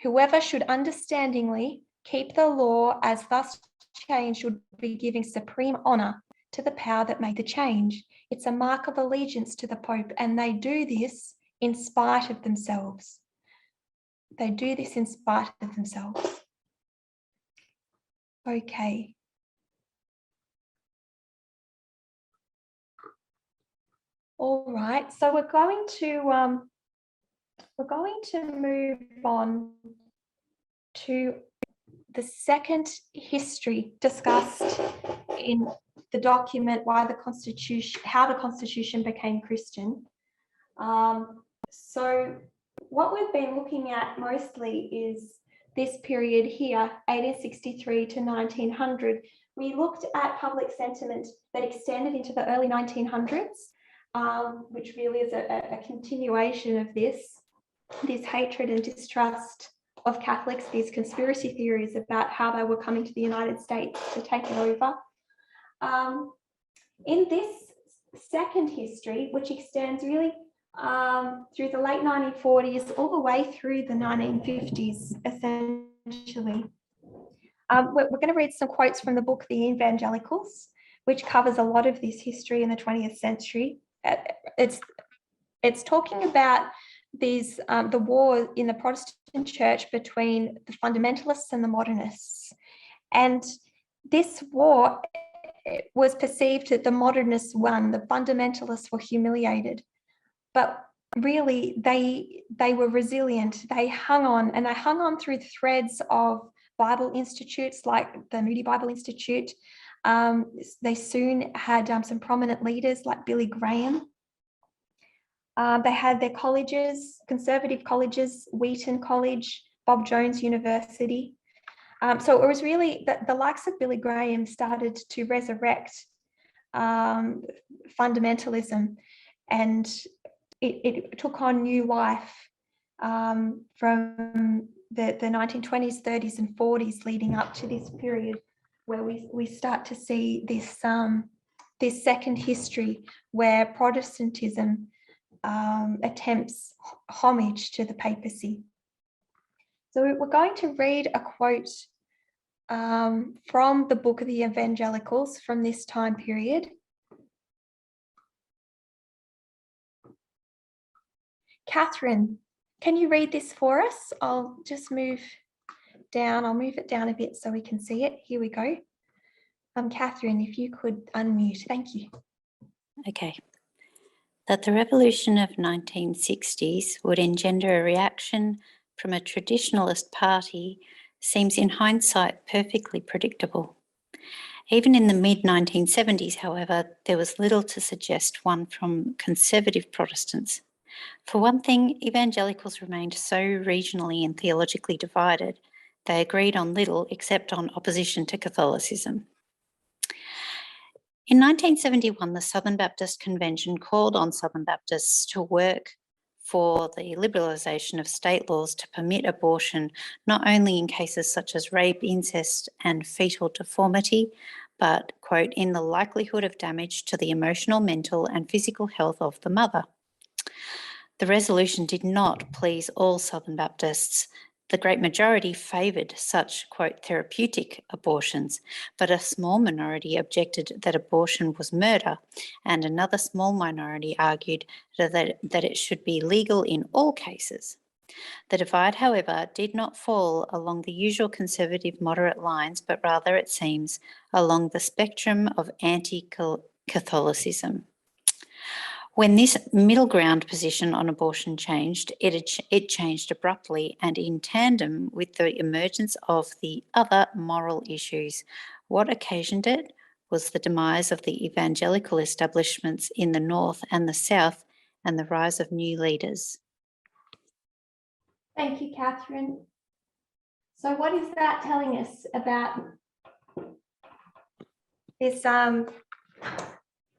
whoever should understandingly keep the law as thus changed would be giving supreme honor to the power that made the change. It's a mark of allegiance to the Pope, and they do this in spite of themselves. They do this in spite of themselves. Okay. All right, so we're going to move on to the second history discussed in the document how the Constitution became Christian. So what we've been looking at mostly is this period here, 1863 to 1900. We looked at public sentiment that extended into the early 1900s, which really is a continuation of this hatred and distrust of Catholics, these conspiracy theories about how they were coming to the United States to take it over. In this second history, which extends really through the late 1940s all the way through the 1950s, essentially. We're going to read some quotes from the book, The Evangelicals, which covers a lot of this history in the 20th century. It's talking about these the war in the Protestant church between the fundamentalists and the modernists. And this war was perceived that the modernists won, the fundamentalists were humiliated. But really, they were resilient. They hung on through threads of Bible institutes like the Moody Bible Institute. They soon had some prominent leaders like Billy Graham. They had their colleges, conservative colleges, Wheaton College, Bob Jones University. So it was really the likes of Billy Graham started to resurrect fundamentalism, and it took on new life from the 1920s, 30s and 40s leading up to this period where we start to see this second history where Protestantism attempts homage to the papacy. So we're going to read a quote from the book of the Evangelicals from this time period. Catherine, can you read this for us? I'll just move down. I'll move it down a bit so we can see it. Here we go. Catherine, if you could unmute. Thank you. Okay. That the revolution of 1960s would engender a reaction from a traditionalist party seems in hindsight perfectly predictable. Even in the mid-1970s, however, there was little to suggest one from conservative Protestants. For one thing, evangelicals remained so regionally and theologically divided, they agreed on little except on opposition to Catholicism. In 1971, the Southern Baptist Convention called on Southern Baptists to work for the liberalisation of state laws to permit abortion, not only in cases such as rape, incest and fetal deformity, but, quote, in the likelihood of damage to the emotional, mental and physical health of the mother. The resolution did not please all Southern Baptists. The great majority favoured such, quote, therapeutic abortions, but a small minority objected that abortion was murder, and another small minority argued that it should be legal in all cases. The divide, however, did not fall along the usual conservative moderate lines, but rather, it seems, along the spectrum of anti-Catholicism. When this middle ground position on abortion changed, it changed abruptly and in tandem with the emergence of the other moral issues. What occasioned it was the demise of the evangelical establishments in the North and the South and the rise of new leaders. Thank you, Catherine. So what is that telling us about this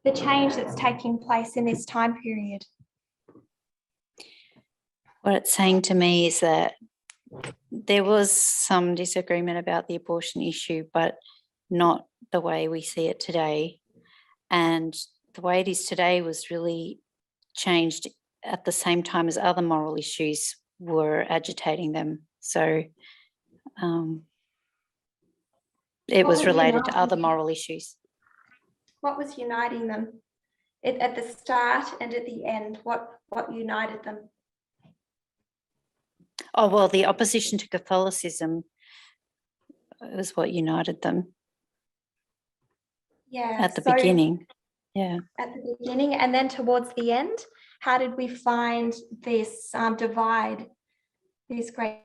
the change that's taking place in this time period? What it's saying to me is that there was some disagreement about the abortion issue, but not the way we see it today. And the way it is today was really changed at the same time as other moral issues were agitating them. So it was related to other moral issues. What was uniting them at the start and at the end? What united them? Oh, well, the opposition to Catholicism was what united them. Yeah. At the beginning. Yeah. At the beginning, and then towards the end, how did we find this divide, this great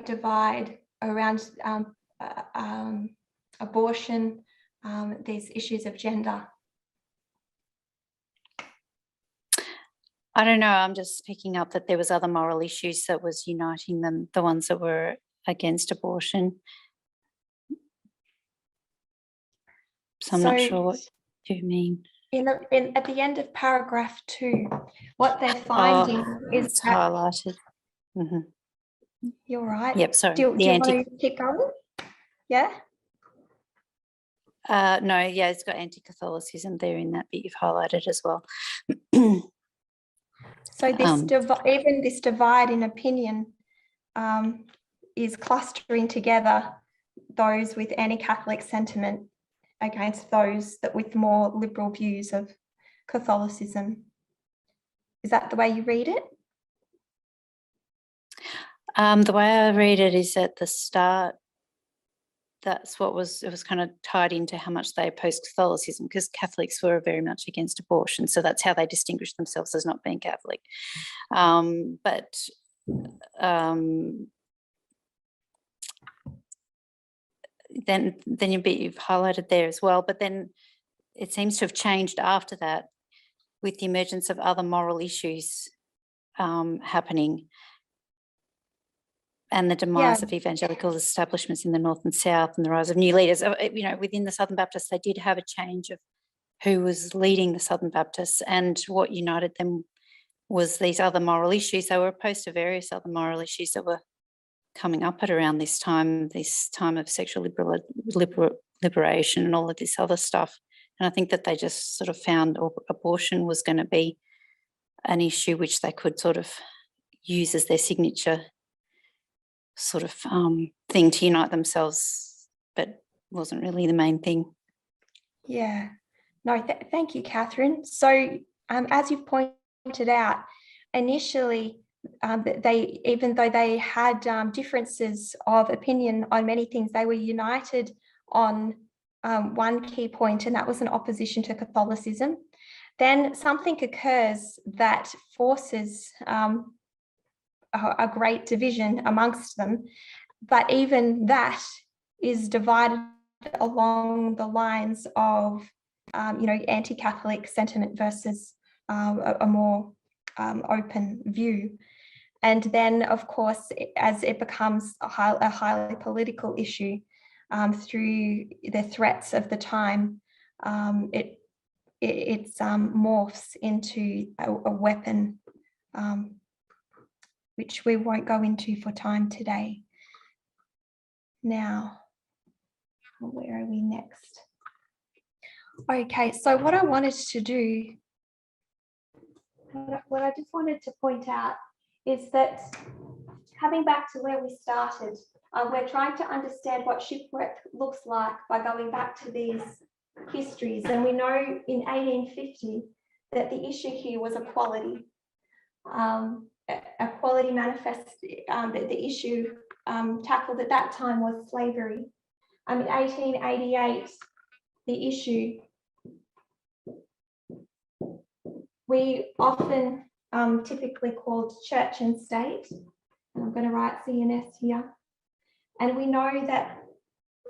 divide around abortion, these issues of gender? I don't know. I'm just picking up that there was other moral issues that was uniting them, the ones that were against abortion. So I'm not sure what you mean. At the end of paragraph 2, what they're finding is it's that, highlighted. Mhm. You're right. Yep, sorry. Do you want to keep going? Yeah. No, yeah, it's got anti-Catholicism there in that bit you've highlighted as well. So this even this divide in opinion is clustering together those with anti-Catholic sentiment against those that with more liberal views of Catholicism. Is that the way you read it? The way I read it is at the start, that's what it was kind of tied into how much they opposed Catholicism, because Catholics were very much against abortion. So that's how they distinguished themselves as not being Catholic. Then you've highlighted there as well, but then it seems to have changed after that with the emergence of other moral issues happening and the demise of evangelical establishments in the North and South and the rise of new leaders. You know, within the Southern Baptists, they did have a change of who was leading the Southern Baptists, and what united them was these other moral issues. They were opposed to various other moral issues that were coming up at around this time of sexual liberation and all of this other stuff. And I think that they just sort of found abortion was going to be an issue which they could sort of use as their signature sort of thing to unite themselves, but wasn't really the main thing. Yeah. No, thank you, Catherine. So as you've pointed out, initially, even though they had differences of opinion on many things, they were united on one key point, and that was an opposition to Catholicism. Then something occurs that forces a great division amongst them, but even that is divided along the lines of anti-Catholic sentiment versus a more open view. And then, of course, as it becomes a highly political issue through the threats of the time, it morphs into a weapon, which we won't go into for time today. Now, where are we next? Okay, so what I wanted to do, what I just wanted to point out is that, coming back to where we started, we're trying to understand what shipwreck looks like by going back to these histories. And we know in 1850 that the issue here was equality. Equality manifest, the issue tackled at that time was slavery. In 1888, the issue, we often typically called church and state, and I'm going to write CNS here. And we know that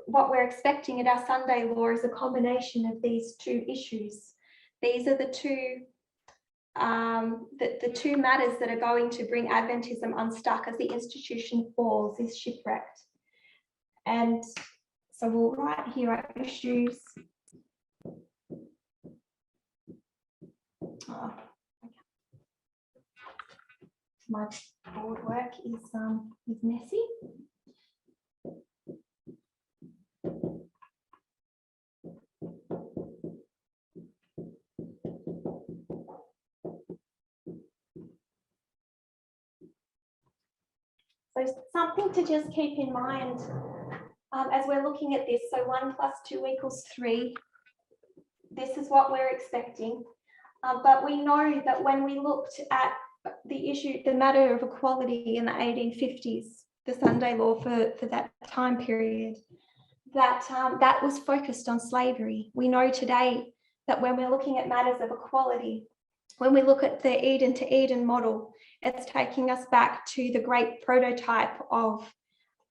what we're expecting at our Sunday law is a combination of these two issues. These are the two matters that are going to bring Adventism unstuck as the institution falls, is shipwrecked. And so we'll write here our issues. Oh, okay. My board work is messy. So something to just keep in mind as we're looking at this. So 1 + 2 = 3. This is what we're expecting. But we know that when we looked at the issue, the matter of equality in the 1850s, the Sunday law for that time period, that was focused on slavery. We know today that when we're looking at matters of equality, when we look at the Eden to Eden model, it's taking us back to the great prototype of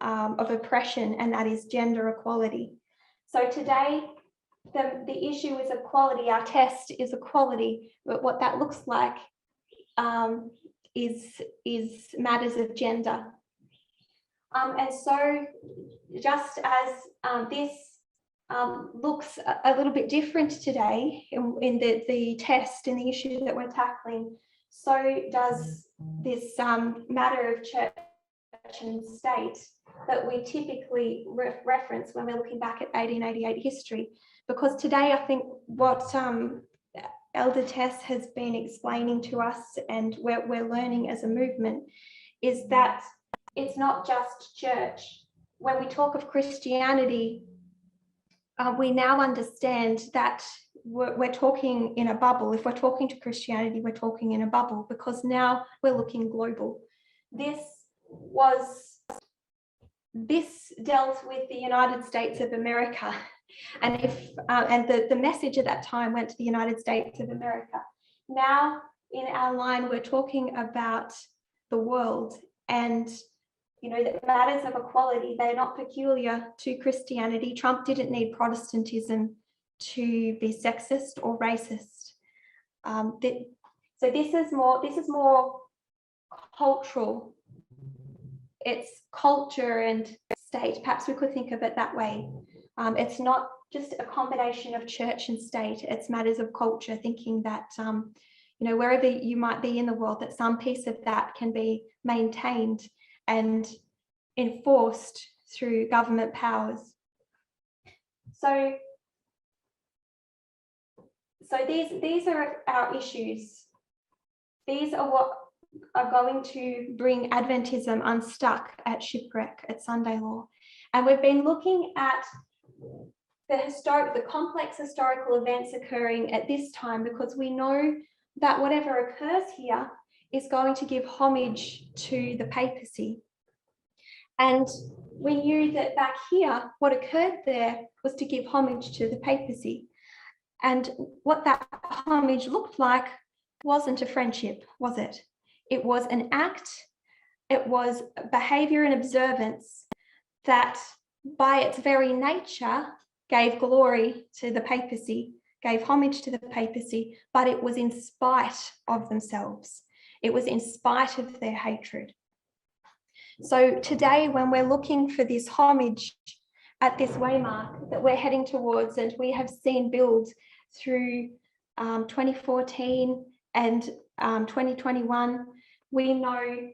of oppression, and that is gender equality. So today, the issue is equality. Our test is equality, but what that looks like is matters of gender. And so just as this looks a little bit different today in the test and the issue that we're tackling, so does this matter of church and state that we typically reference when we're looking back at 1888 history. Because today, I think what Elder Tess has been explaining to us, and we're learning as a movement, is that it's not just church. When we talk of Christianity, we now understand that we're talking in a bubble. If we're talking to Christianity, we're talking in a bubble, because now we're looking global. This dealt with the United States of America, and the message at that time went to the United States of America. Now in our line, we're talking about the world, and the matters of equality, they're not peculiar to Christianity. Trump didn't need Protestantism to be sexist or racist. So this is more cultural. It's culture and state. Perhaps we could think of it that way. It's not just a combination of church and state. It's matters of culture, thinking that wherever you might be in the world, that some piece of that can be maintained and enforced through government powers. So these are our issues. These are what are going to bring Adventism unstuck at Shipwreck at Sunday Law. And we've been looking at the complex historical events occurring at this time, because we know that whatever occurs here is going to give homage to the papacy. And we knew that back here, what occurred there was to give homage to the papacy. And what that homage looked like wasn't a friendship, was it? It was an act, it was behavior and observance that by its very nature gave glory to the papacy, gave homage to the papacy, but it was in spite of themselves. It was in spite of their hatred. So today, when we're looking for this homage at this waymark that we're heading towards, and we have seen build through 2014 and 2021, we know,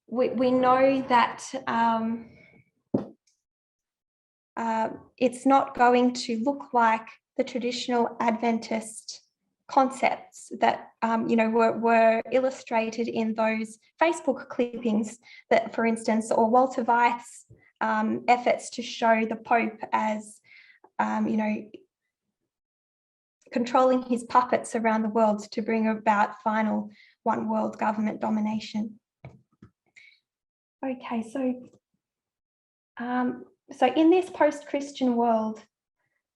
we know that it's not going to look like the traditional Adventist concepts that were illustrated in those Facebook clippings that, for instance, or Walter Weiss efforts to show the Pope as controlling his puppets around the world to bring about final one world government domination. Okay, so in this post-Christian world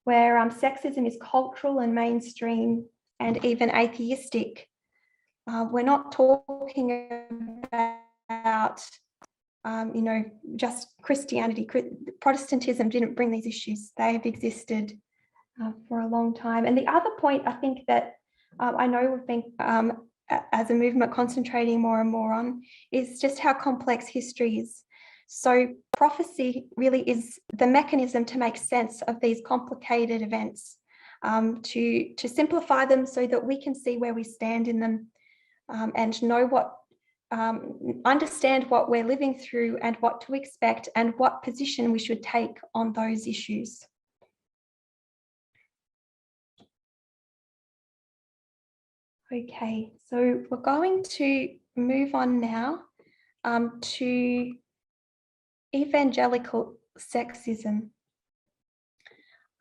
where sexism is cultural and mainstream and even atheistic, we're not talking about just Christianity. Protestantism didn't bring these issues. They have existed for a long time. And the other point I think that I know we've been, as a movement, concentrating more and more on is just how complex history is. So prophecy really is the mechanism to make sense of these complicated events, to simplify them so that we can see where we stand in them, and know understand what we're living through and what to expect and what position we should take on those issues. Okay, so we're going to move on now to evangelical sexism.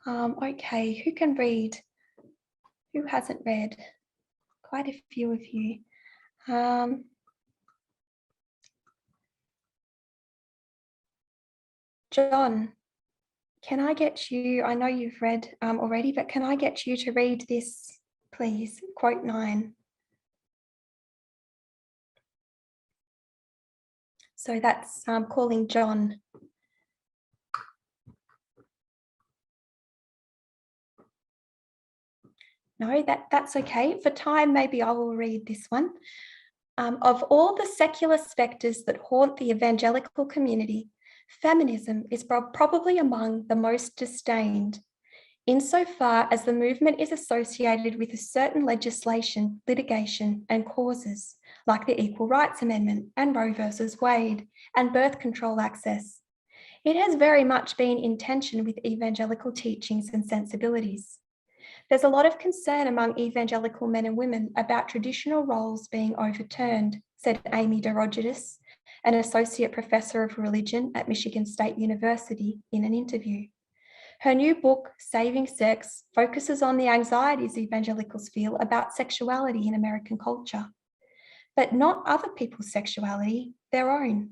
Okay, who can read? Who hasn't read? Quite a few of you. John, can I get you, I know you've read already, but can I get you to read this, please? Quote 9. So that's calling John. No, that's okay. For time, maybe I will read this one. Of all the secular spectres that haunt the evangelical community, feminism is probably among the most disdained, insofar as the movement is associated with a certain legislation, litigation, and causes, like the Equal Rights Amendment and Roe versus Wade, and birth control access. It has very much been in tension with evangelical teachings and sensibilities. There's a lot of concern among evangelical men and women about traditional roles being overturned, said Amy DeRogatis, an associate professor of religion at Michigan State University, in an interview. Her new book, Saving Sex, focuses on the anxieties evangelicals feel about sexuality in American culture, but not other people's sexuality, their own.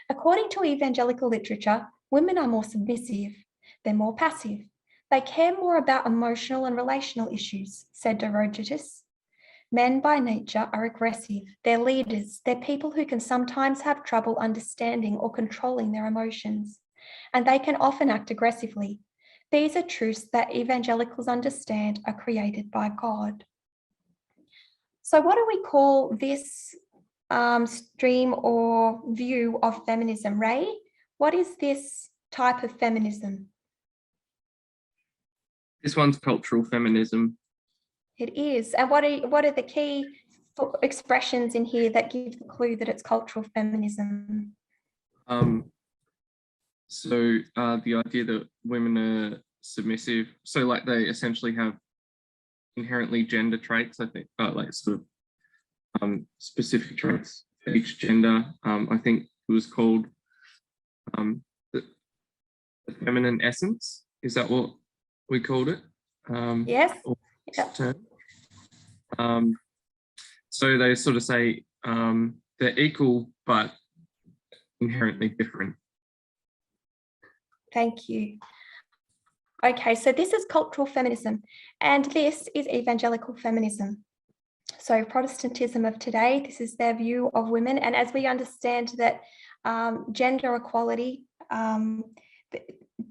According to evangelical literature, women are more submissive, they're more passive. They care more about emotional and relational issues, said DeRogatis. Men by nature are aggressive. They're leaders. They're people who can sometimes have trouble understanding or controlling their emotions, and they can often act aggressively. These are truths that evangelicals understand are created by God. So what do we call this stream or view of feminism, Ray? What is this type of feminism? This one's cultural feminism. It is. And what are the key expressions in here that give the clue that it's cultural feminism? So the idea that women are submissive, so like they essentially have inherently gender traits, I think, like sort of specific traits for each gender. I think it was called the feminine essence. Is that what we called it? Yes. So they sort of say they're equal but inherently different. Thank you. Okay, so this is cultural feminism, and this is evangelical feminism. So Protestantism of today, this is their view of women, and as we understand that gender equality,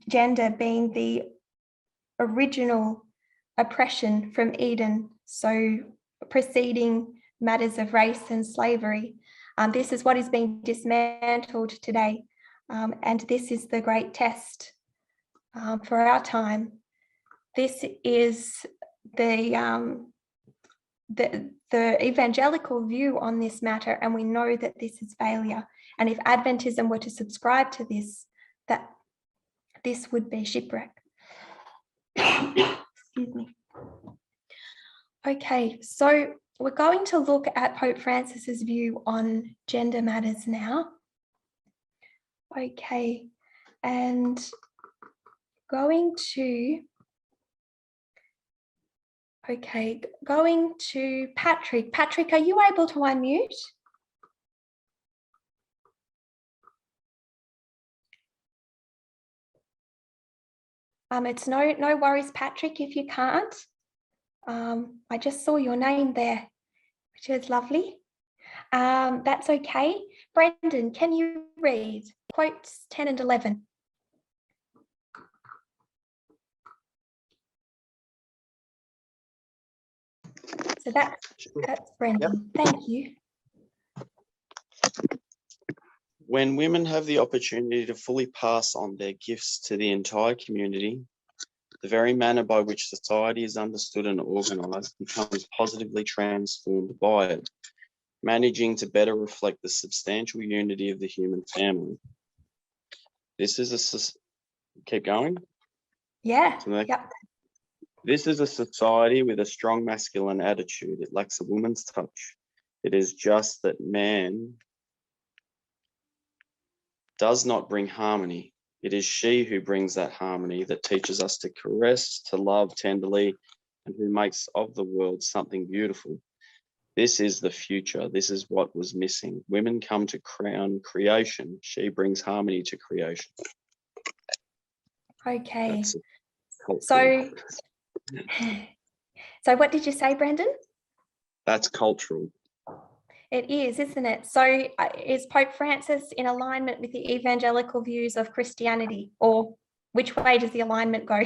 gender being the original oppression from Eden, so preceding matters of race and slavery, this is what is being dismantled today, and this is the great test for our time. This is the evangelical view on this matter, and we know that this is failure. And if Adventism were to subscribe to this, that this would be shipwreck. Excuse me. Okay, so we're going to look at Pope Francis's view on gender matters now. Okay, and going to Patrick. Patrick, are you able to unmute? It's no worries, Patrick, if you can't. I just saw your name there, which is lovely. That's okay. Brendan, can you read quotes 10 and 11? So that's Brendan. Yep. Thank you. When women have the opportunity to fully pass on their gifts to the entire community, the very manner by which society is understood and organised becomes positively transformed by it, managing to better reflect the substantial unity of the human family. This is keep going? Yeah. Yep. This is a society with a strong masculine attitude. It lacks a woman's touch. It is just that man does not bring harmony. It is she who brings that harmony, that teaches us to caress, to love tenderly, and who makes of the world something beautiful. This is the future. This is what was missing. Women come to crown creation. She brings harmony to creation. Okay. So what did you say, Brendan? That's cultural. It is, isn't it? So is Pope Francis in alignment with the evangelical views of Christianity, or which way does the alignment go?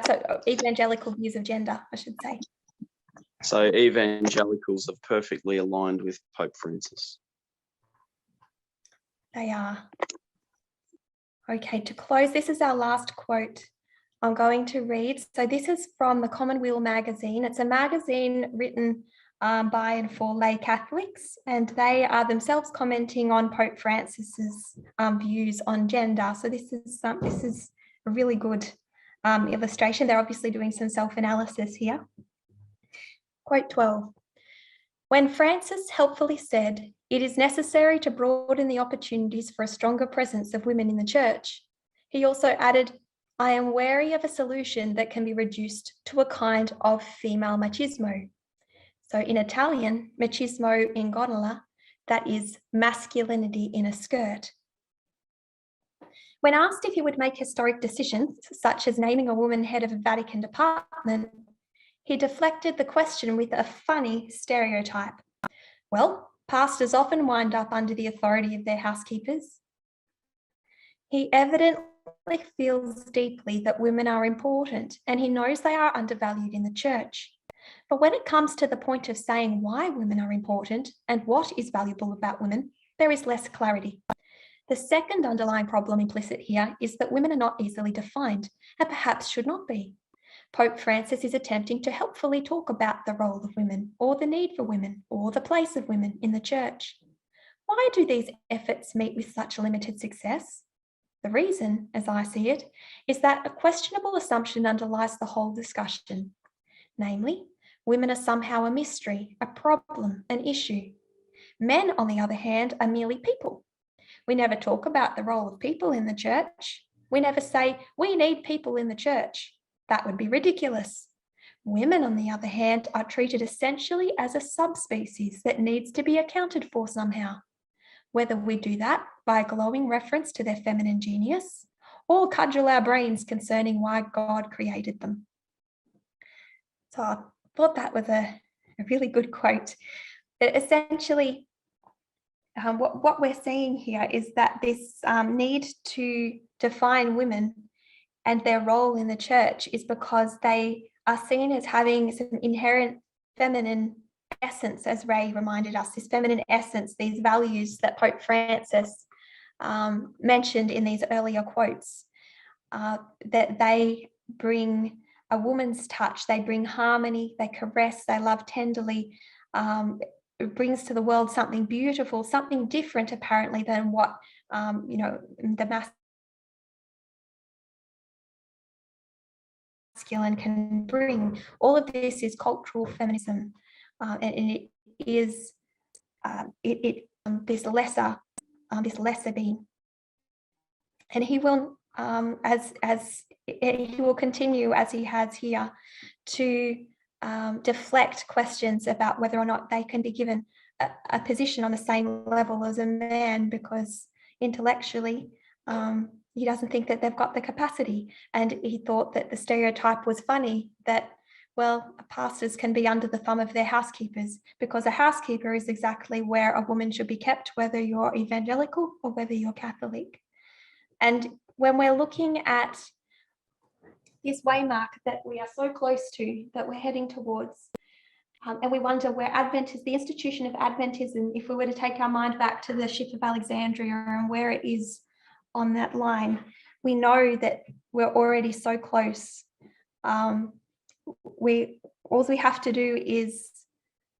So evangelical views of gender, I should say. So evangelicals are perfectly aligned with Pope Francis. They are. Okay, to close, this is our last quote I'm going to read. So this is from the Commonweal magazine. It's a magazine written by and for lay Catholics, and they are themselves commenting on Pope Francis's views on gender. So this is a really good illustration. They're obviously doing some self-analysis here. Quote 12. When Francis helpfully said, "It is necessary to broaden the opportunities for a stronger presence of women in the church," he also added, "I am wary of a solution that can be reduced to a kind of female machismo." So in Italian, machismo in gondola, that is masculinity in a skirt. When asked if he would make historic decisions, such as naming a woman head of a Vatican department, he deflected the question with a funny stereotype. Well, pastors often wind up under the authority of their housekeepers. He evidently feels deeply that women are important, and he knows they are undervalued in the church. But when it comes to the point of saying why women are important and what is valuable about women, there is less clarity. The second underlying problem implicit here is that women are not easily defined, and perhaps should not be. Pope Francis is attempting to helpfully talk about the role of women, or the need for women, or the place of women in the church. Why do these efforts meet with such limited success? The reason, as I see it, is that a questionable assumption underlies the whole discussion. Namely, women are somehow a mystery, a problem, an issue. Men, on the other hand, are merely people. We never talk about the role of people in the church. We never say, we need people in the church. That would be ridiculous. Women, on the other hand, are treated essentially as a subspecies that needs to be accounted for somehow. Whether we do that by a glowing reference to their feminine genius, or cudgel our brains concerning why God created them. So I thought that was a really good quote. Essentially, what we're seeing here is that this need to define women and their role in the church is because they are seen as having some inherent feminine essence, as Ray reminded us, this feminine essence, these values that Pope Francis mentioned in these earlier quotes, that they bring a woman's touch, they bring harmony, they caress, they love tenderly. It brings to the world something beautiful, something different apparently than what the masculine can bring. All of this is cultural feminism, and it is this lesser being, and he will as he will continue as he has here to deflect questions about whether or not they can be given a position on the same level as a man, because intellectually he doesn't think that they've got the capacity. And he thought that the stereotype was funny, that, well, pastors can be under the thumb of their housekeepers, because a housekeeper is exactly where a woman should be kept, whether you're evangelical or whether you're Catholic. And when we're looking at this waymark that we are so close to, that we're heading towards, and we wonder where the institution of Adventism, if we were to take our mind back to the ship of Alexandria and where it is on that line, we know that we're already so close. All we have to do is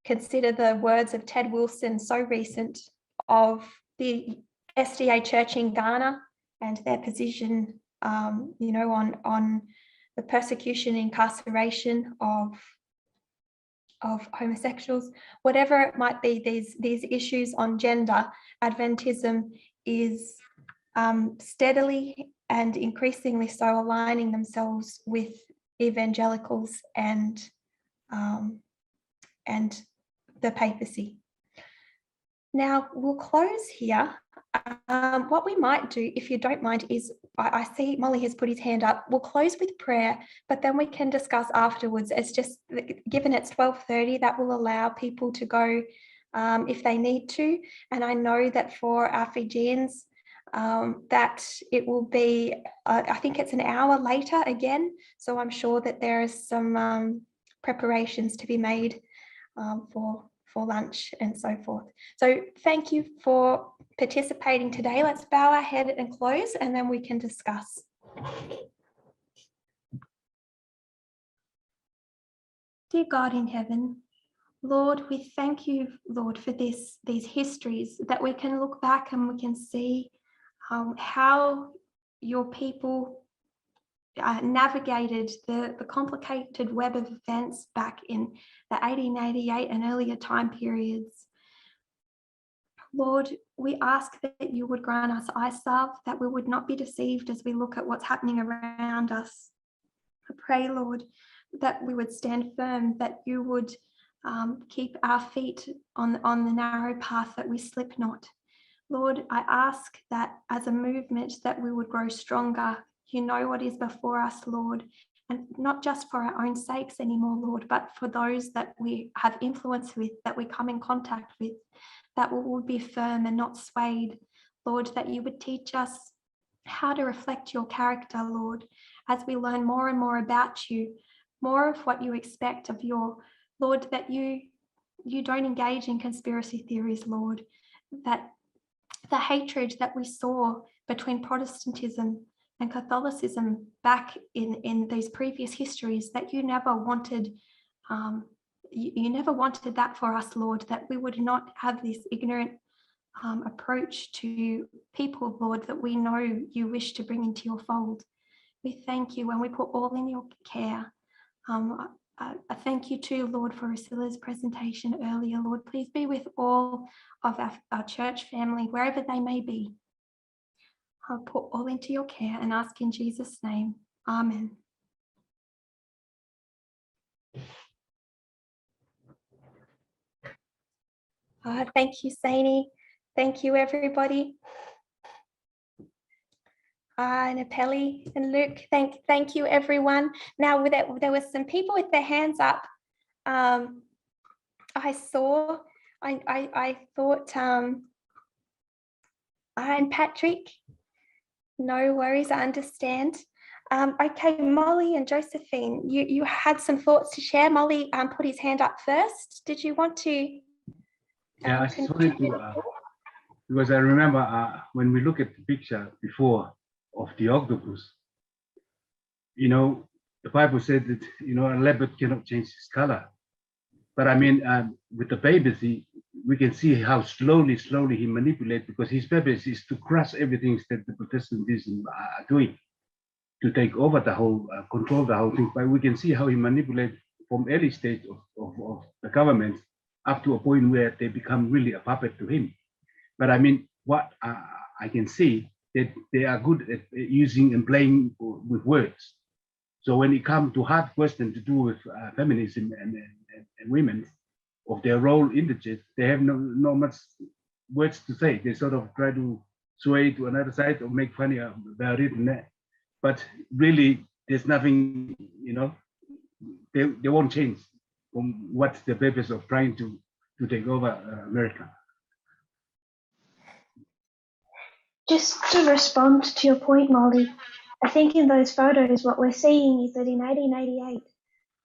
consider the words of Ted Wilson, so recent, of the SDA Church in Ghana and their position, on the persecution, incarceration of homosexuals, whatever it might be. These issues on gender, Adventism is steadily and increasingly so aligning themselves with evangelicals and the papacy. Now we'll close here. What we might do, if you don't mind, is I see Molly has put his hand up. We'll close with prayer, but then we can discuss afterwards. It's just, given it's 12:30, that will allow people to go if they need to. And I know that for our Fijians, that it will be, I think it's an hour later again. So I'm sure that there is some preparations to be made for lunch and so forth. So thank you for participating today. Let's bow our head and close, and then we can discuss. Dear God in heaven, Lord, we thank you, Lord, for these histories, that we can look back and we can see how your people navigated the complicated web of events back in the 1888 and earlier time periods. Lord, we ask that you would grant us eye salve, that we would not be deceived as we look at what's happening around us. I pray, Lord, that we would stand firm, that you would keep our feet on the narrow path, that we slip not. Lord, I ask that as a movement that we would grow stronger. You know what is before us, Lord, and not just for our own sakes anymore, Lord, but for those that we have influence with, that we come in contact with, that we would be firm and not swayed. Lord, that you would teach us how to reflect your character, Lord, as we learn more and more about you, more of what you expect of your, Lord, that you don't engage in conspiracy theories, Lord, that the hatred that we saw between Protestantism and Catholicism back in these previous histories, that you never wanted, you never wanted that for us, Lord, that we would not have this ignorant approach to people, Lord, that we know you wish to bring into your fold. We thank you and we put all in your care. I thank you too, Lord, for Ursula's presentation earlier. Lord, please be with all of our church family, wherever they may be. I'll put all into your care and ask in Jesus' name. Amen. Thank you, Saini. Thank you, everybody. And Apelli and Luke, thank you, everyone. Now, there were some people with their hands up. I thought, and Patrick, no worries, I understand. Okay, Molly and Josephine, you had some thoughts to share. Molly put his hand up first. Did you want to? Yeah, I just wanted to, because I remember when we look at the picture before of the octopus, you know, the Bible said that, you know, a leopard cannot change its color. But I mean, with the papacy, we can see how slowly he manipulates, because his papacy is to crush everything that the Protestantism are doing, to take over the whole, control the whole thing. But we can see how he manipulates from early stage of the government up to a point where they become really a puppet to him. But I mean, what I can see that they are good at using and playing with words. So when it comes to hard questions to do with feminism and women, of their role in the church, they have no much words to say. They sort of try to sway to another side or make funny about it and that. But really, there's nothing, you know, they won't change from what's the purpose of trying to take over America. Just to respond to your point, Molly, I think in those photos, what we're seeing is that in 1888,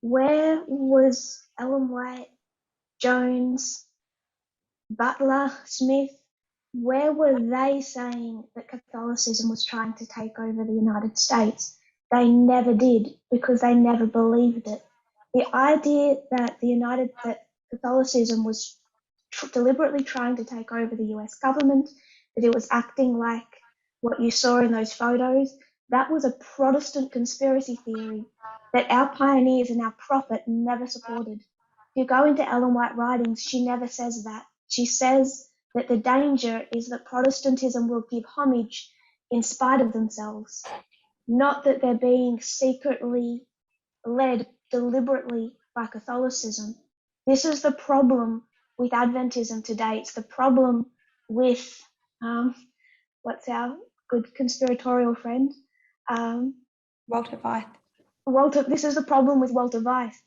where was Ellen White, Jones, Butler, Smith, where were they saying that Catholicism was trying to take over the United States? They never did, because they never believed it. The idea that that Catholicism was deliberately trying to take over the US government, that it was acting like what you saw in those photos, that was a Protestant conspiracy theory that our pioneers and our prophet never supported. If you go into Ellen White writings, she never says that. She says that the danger is that Protestantism will give homage in spite of themselves, not that they're being secretly led deliberately by Catholicism. This is the problem with Adventism today. It's the problem with, what's our good conspiratorial friend? Walter Weiss. This is the problem with Walter Weiss.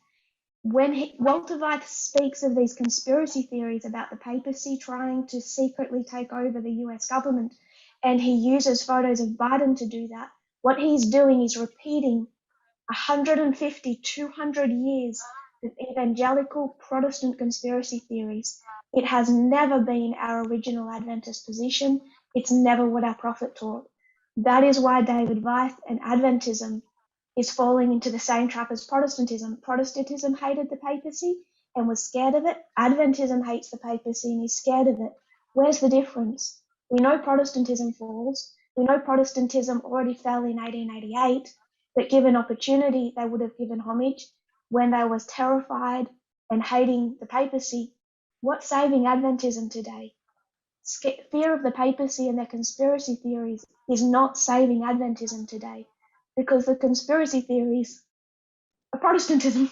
when Walter Weiss speaks of these conspiracy theories about the papacy trying to secretly take over the US government, and he uses photos of Biden to do that, what he's doing is repeating 150, 200 years of evangelical Protestant conspiracy theories. It has never been our original Adventist position. It's never what our prophet taught. That is why David Weiss and Adventism is falling into the same trap as Protestantism. Protestantism hated the papacy and was scared of it. Adventism hates the papacy and is scared of it. Where's the difference? We know Protestantism falls. We know Protestantism already fell in 1888, but given opportunity, they would have given homage when they was terrified and hating the papacy. What's saving Adventism today? Fear of the papacy and their conspiracy theories is not saving Adventism today, because the conspiracy theories are Protestantism.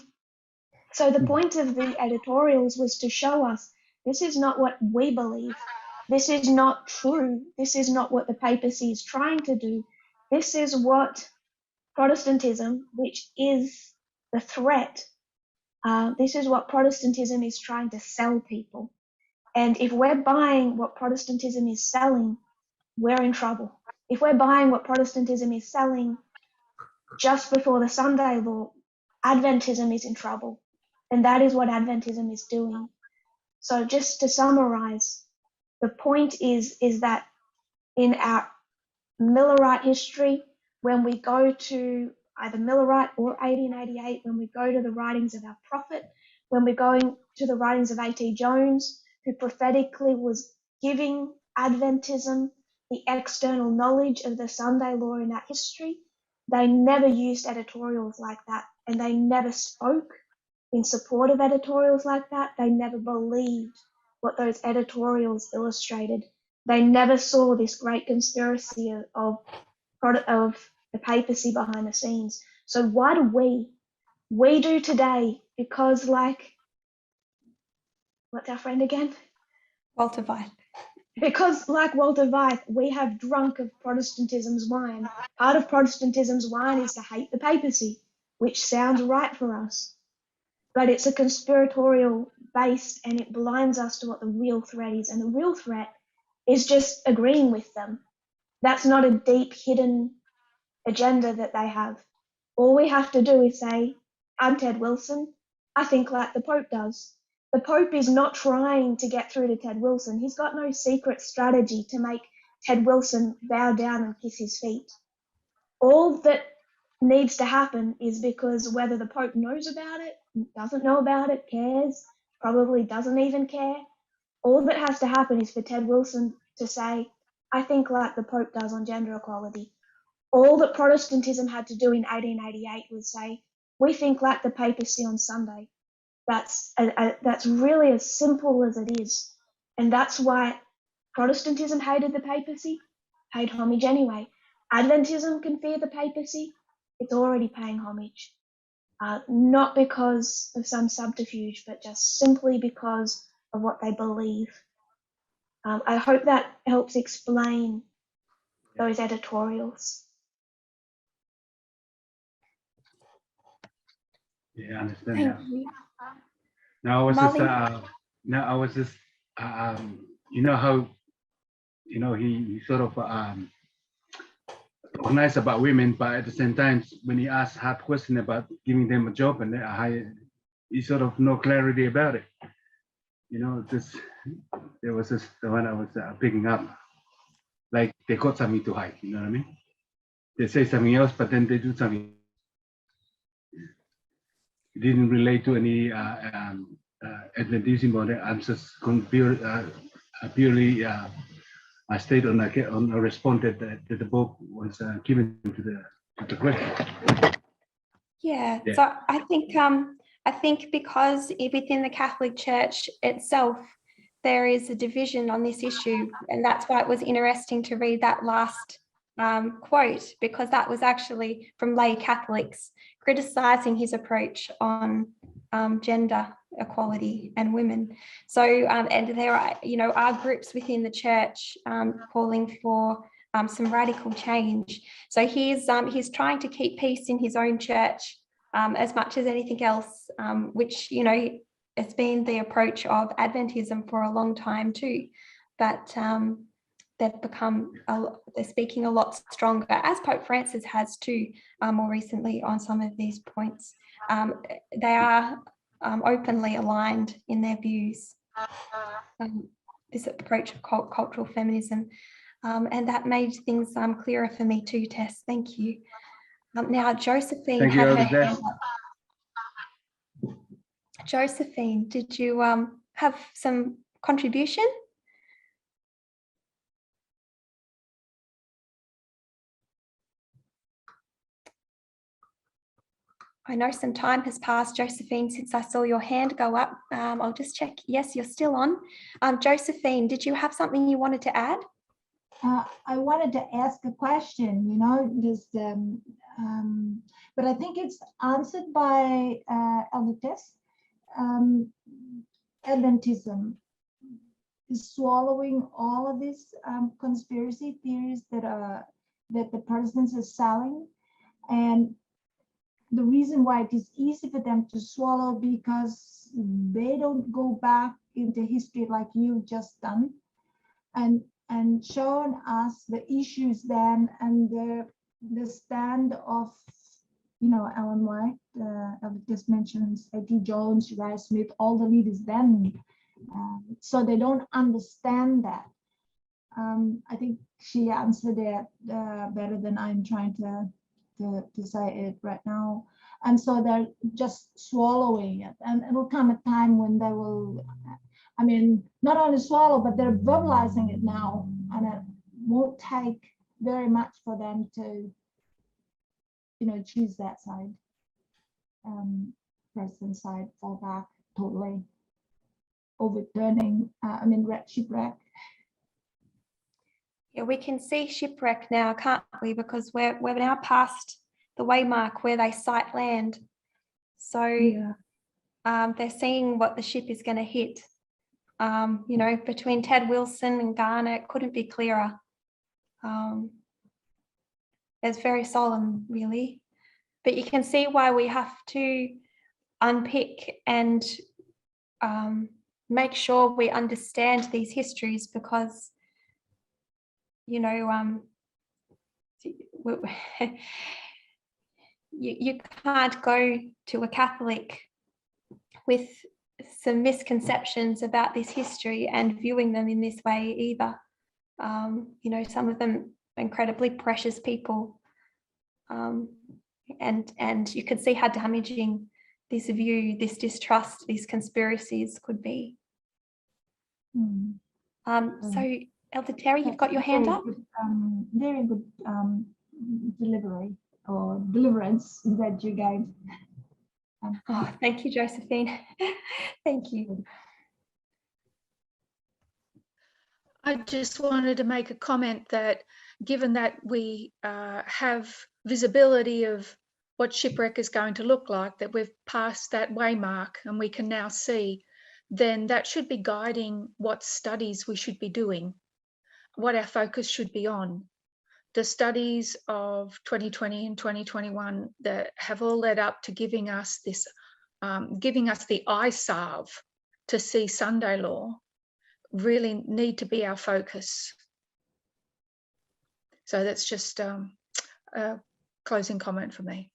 So the point of the editorials was to show us this is not what we believe. This is not true. This is not what the papacy is trying to do. This is what Protestantism, which is the threat, this is what Protestantism is trying to sell people. And if we're buying what Protestantism is selling, we're in trouble. If we're buying what Protestantism is selling just before the Sunday law, Adventism is in trouble. And that is what Adventism is doing. So just to summarize, the point is that in our Millerite history, when we go to either Millerite or 1888, when we go to the writings of our prophet, when we're going to the writings of A.T. Jones, who prophetically was giving Adventism the external knowledge of the Sunday law in that history, they never used editorials like that, and they never spoke in support of editorials like that. They never believed what those editorials illustrated. They never saw this great conspiracy of the papacy behind the scenes. So why do we do today? Because like, what's our friend again? Walter Weiss. Because like Walter Weiss, we have drunk of Protestantism's wine. Part of Protestantism's wine is to hate the papacy, which sounds right for us. But it's a conspiratorial based, and it blinds us to what the real threat is. And the real threat is just agreeing with them. That's not a deep hidden agenda that they have. All we have to do is say, I'm Ted Wilson. I think like the Pope does. The Pope is not trying to get through to Ted Wilson. He's got no secret strategy to make Ted Wilson bow down and kiss his feet. All that needs to happen is because whether the Pope knows about it, doesn't know about it, cares, probably doesn't even care, all that has to happen is for Ted Wilson to say, I think like the Pope does on gender equality. All that Protestantism had to do in 1888 was say, we think like the papacy on Sunday. That's really as simple as it is. And that's why Protestantism hated the papacy, paid homage anyway. Adventism can fear the papacy, it's already paying homage. Not because of some subterfuge, but just simply because of what they believe. I hope that helps explain those editorials. Yeah, I understand Thank now. you. Now I was just, you know how, you know, he sort of talk nice about women, but at the same time, when he asked hard question about giving them a job, and he sort of no clarity about it. You know, there was this the one I was picking up, like they got something to hide. You know what I mean? They say something else, but then they do something. It didn't relate to any Adventism or the answers. Purely I stayed on a response that the book was given to the question. Yeah. So I think because within the Catholic Church itself, there is a division on this issue, and that's why it was interesting to read that last quote, because that was actually from lay Catholics criticizing his approach on gender equality and women. So and there are, you know, are groups within the church calling for some radical change. So he's trying to keep peace in his own church as much as anything else, which, you know, it's been the approach of Adventism for a long time too, but they've become, they're speaking a lot stronger, as Pope Francis has too, more recently on some of these points. They are openly aligned in their views, this approach of cultural feminism. And that made things clearer for me too, Tess. Thank you. Now, Josephine had her hand up. Josephine, did you have some contribution? I know some time has passed, Josephine, since I saw your hand go up. I'll just check. Yes, you're still on. Josephine, did you have something you wanted to add? I wanted to ask a question, you know, just, but I think it's answered by Elder Tess. Adventism is swallowing all of these conspiracy theories that the Protestants are selling, and the reason why it is easy for them to swallow because they don't go back into history like you've just done, and showing us the issues then and the stand of, you know, Ellen White, just mentions A.T. Jones, Uriah Smith, all the leaders then. So they don't understand that. I think she answered it better than I'm trying to say it right now. And so they're just swallowing it. And it'll come a time when they will, I mean, not only swallow, but they're verbalizing it now. And it won't take very much for them to, you know, choose that side. President side, fall back totally, overturning, shipwreck. Yeah, we can see shipwreck now, can't we? Because we're now past the waymark where they sight land. So yeah. They're seeing what the ship is going to hit. You know, between Ted Wilson and Garner, it couldn't be clearer. It's very solemn, really. But you can see why we have to unpick and make sure we understand these histories, because, you know, you can't go to a Catholic with some misconceptions about this history and viewing them in this way either. You know, some of them incredibly precious people, and you can see how damaging this view, this distrust, these conspiracies could be. So Elder Terry, you've got your hand up. Very good delivery or deliverance that you gave. Oh, thank you, Josephine. Thank you. I just wanted to make a comment that given that we have visibility of what shipwreck is going to look like, that we've passed that waymark and we can now see, then that should be guiding what studies we should be doing, what our focus should be on. The studies of 2020 and 2021 that have all led up to giving us this, giving us the eye salve to see Sunday law really need to be our focus. So that's just a closing comment for me.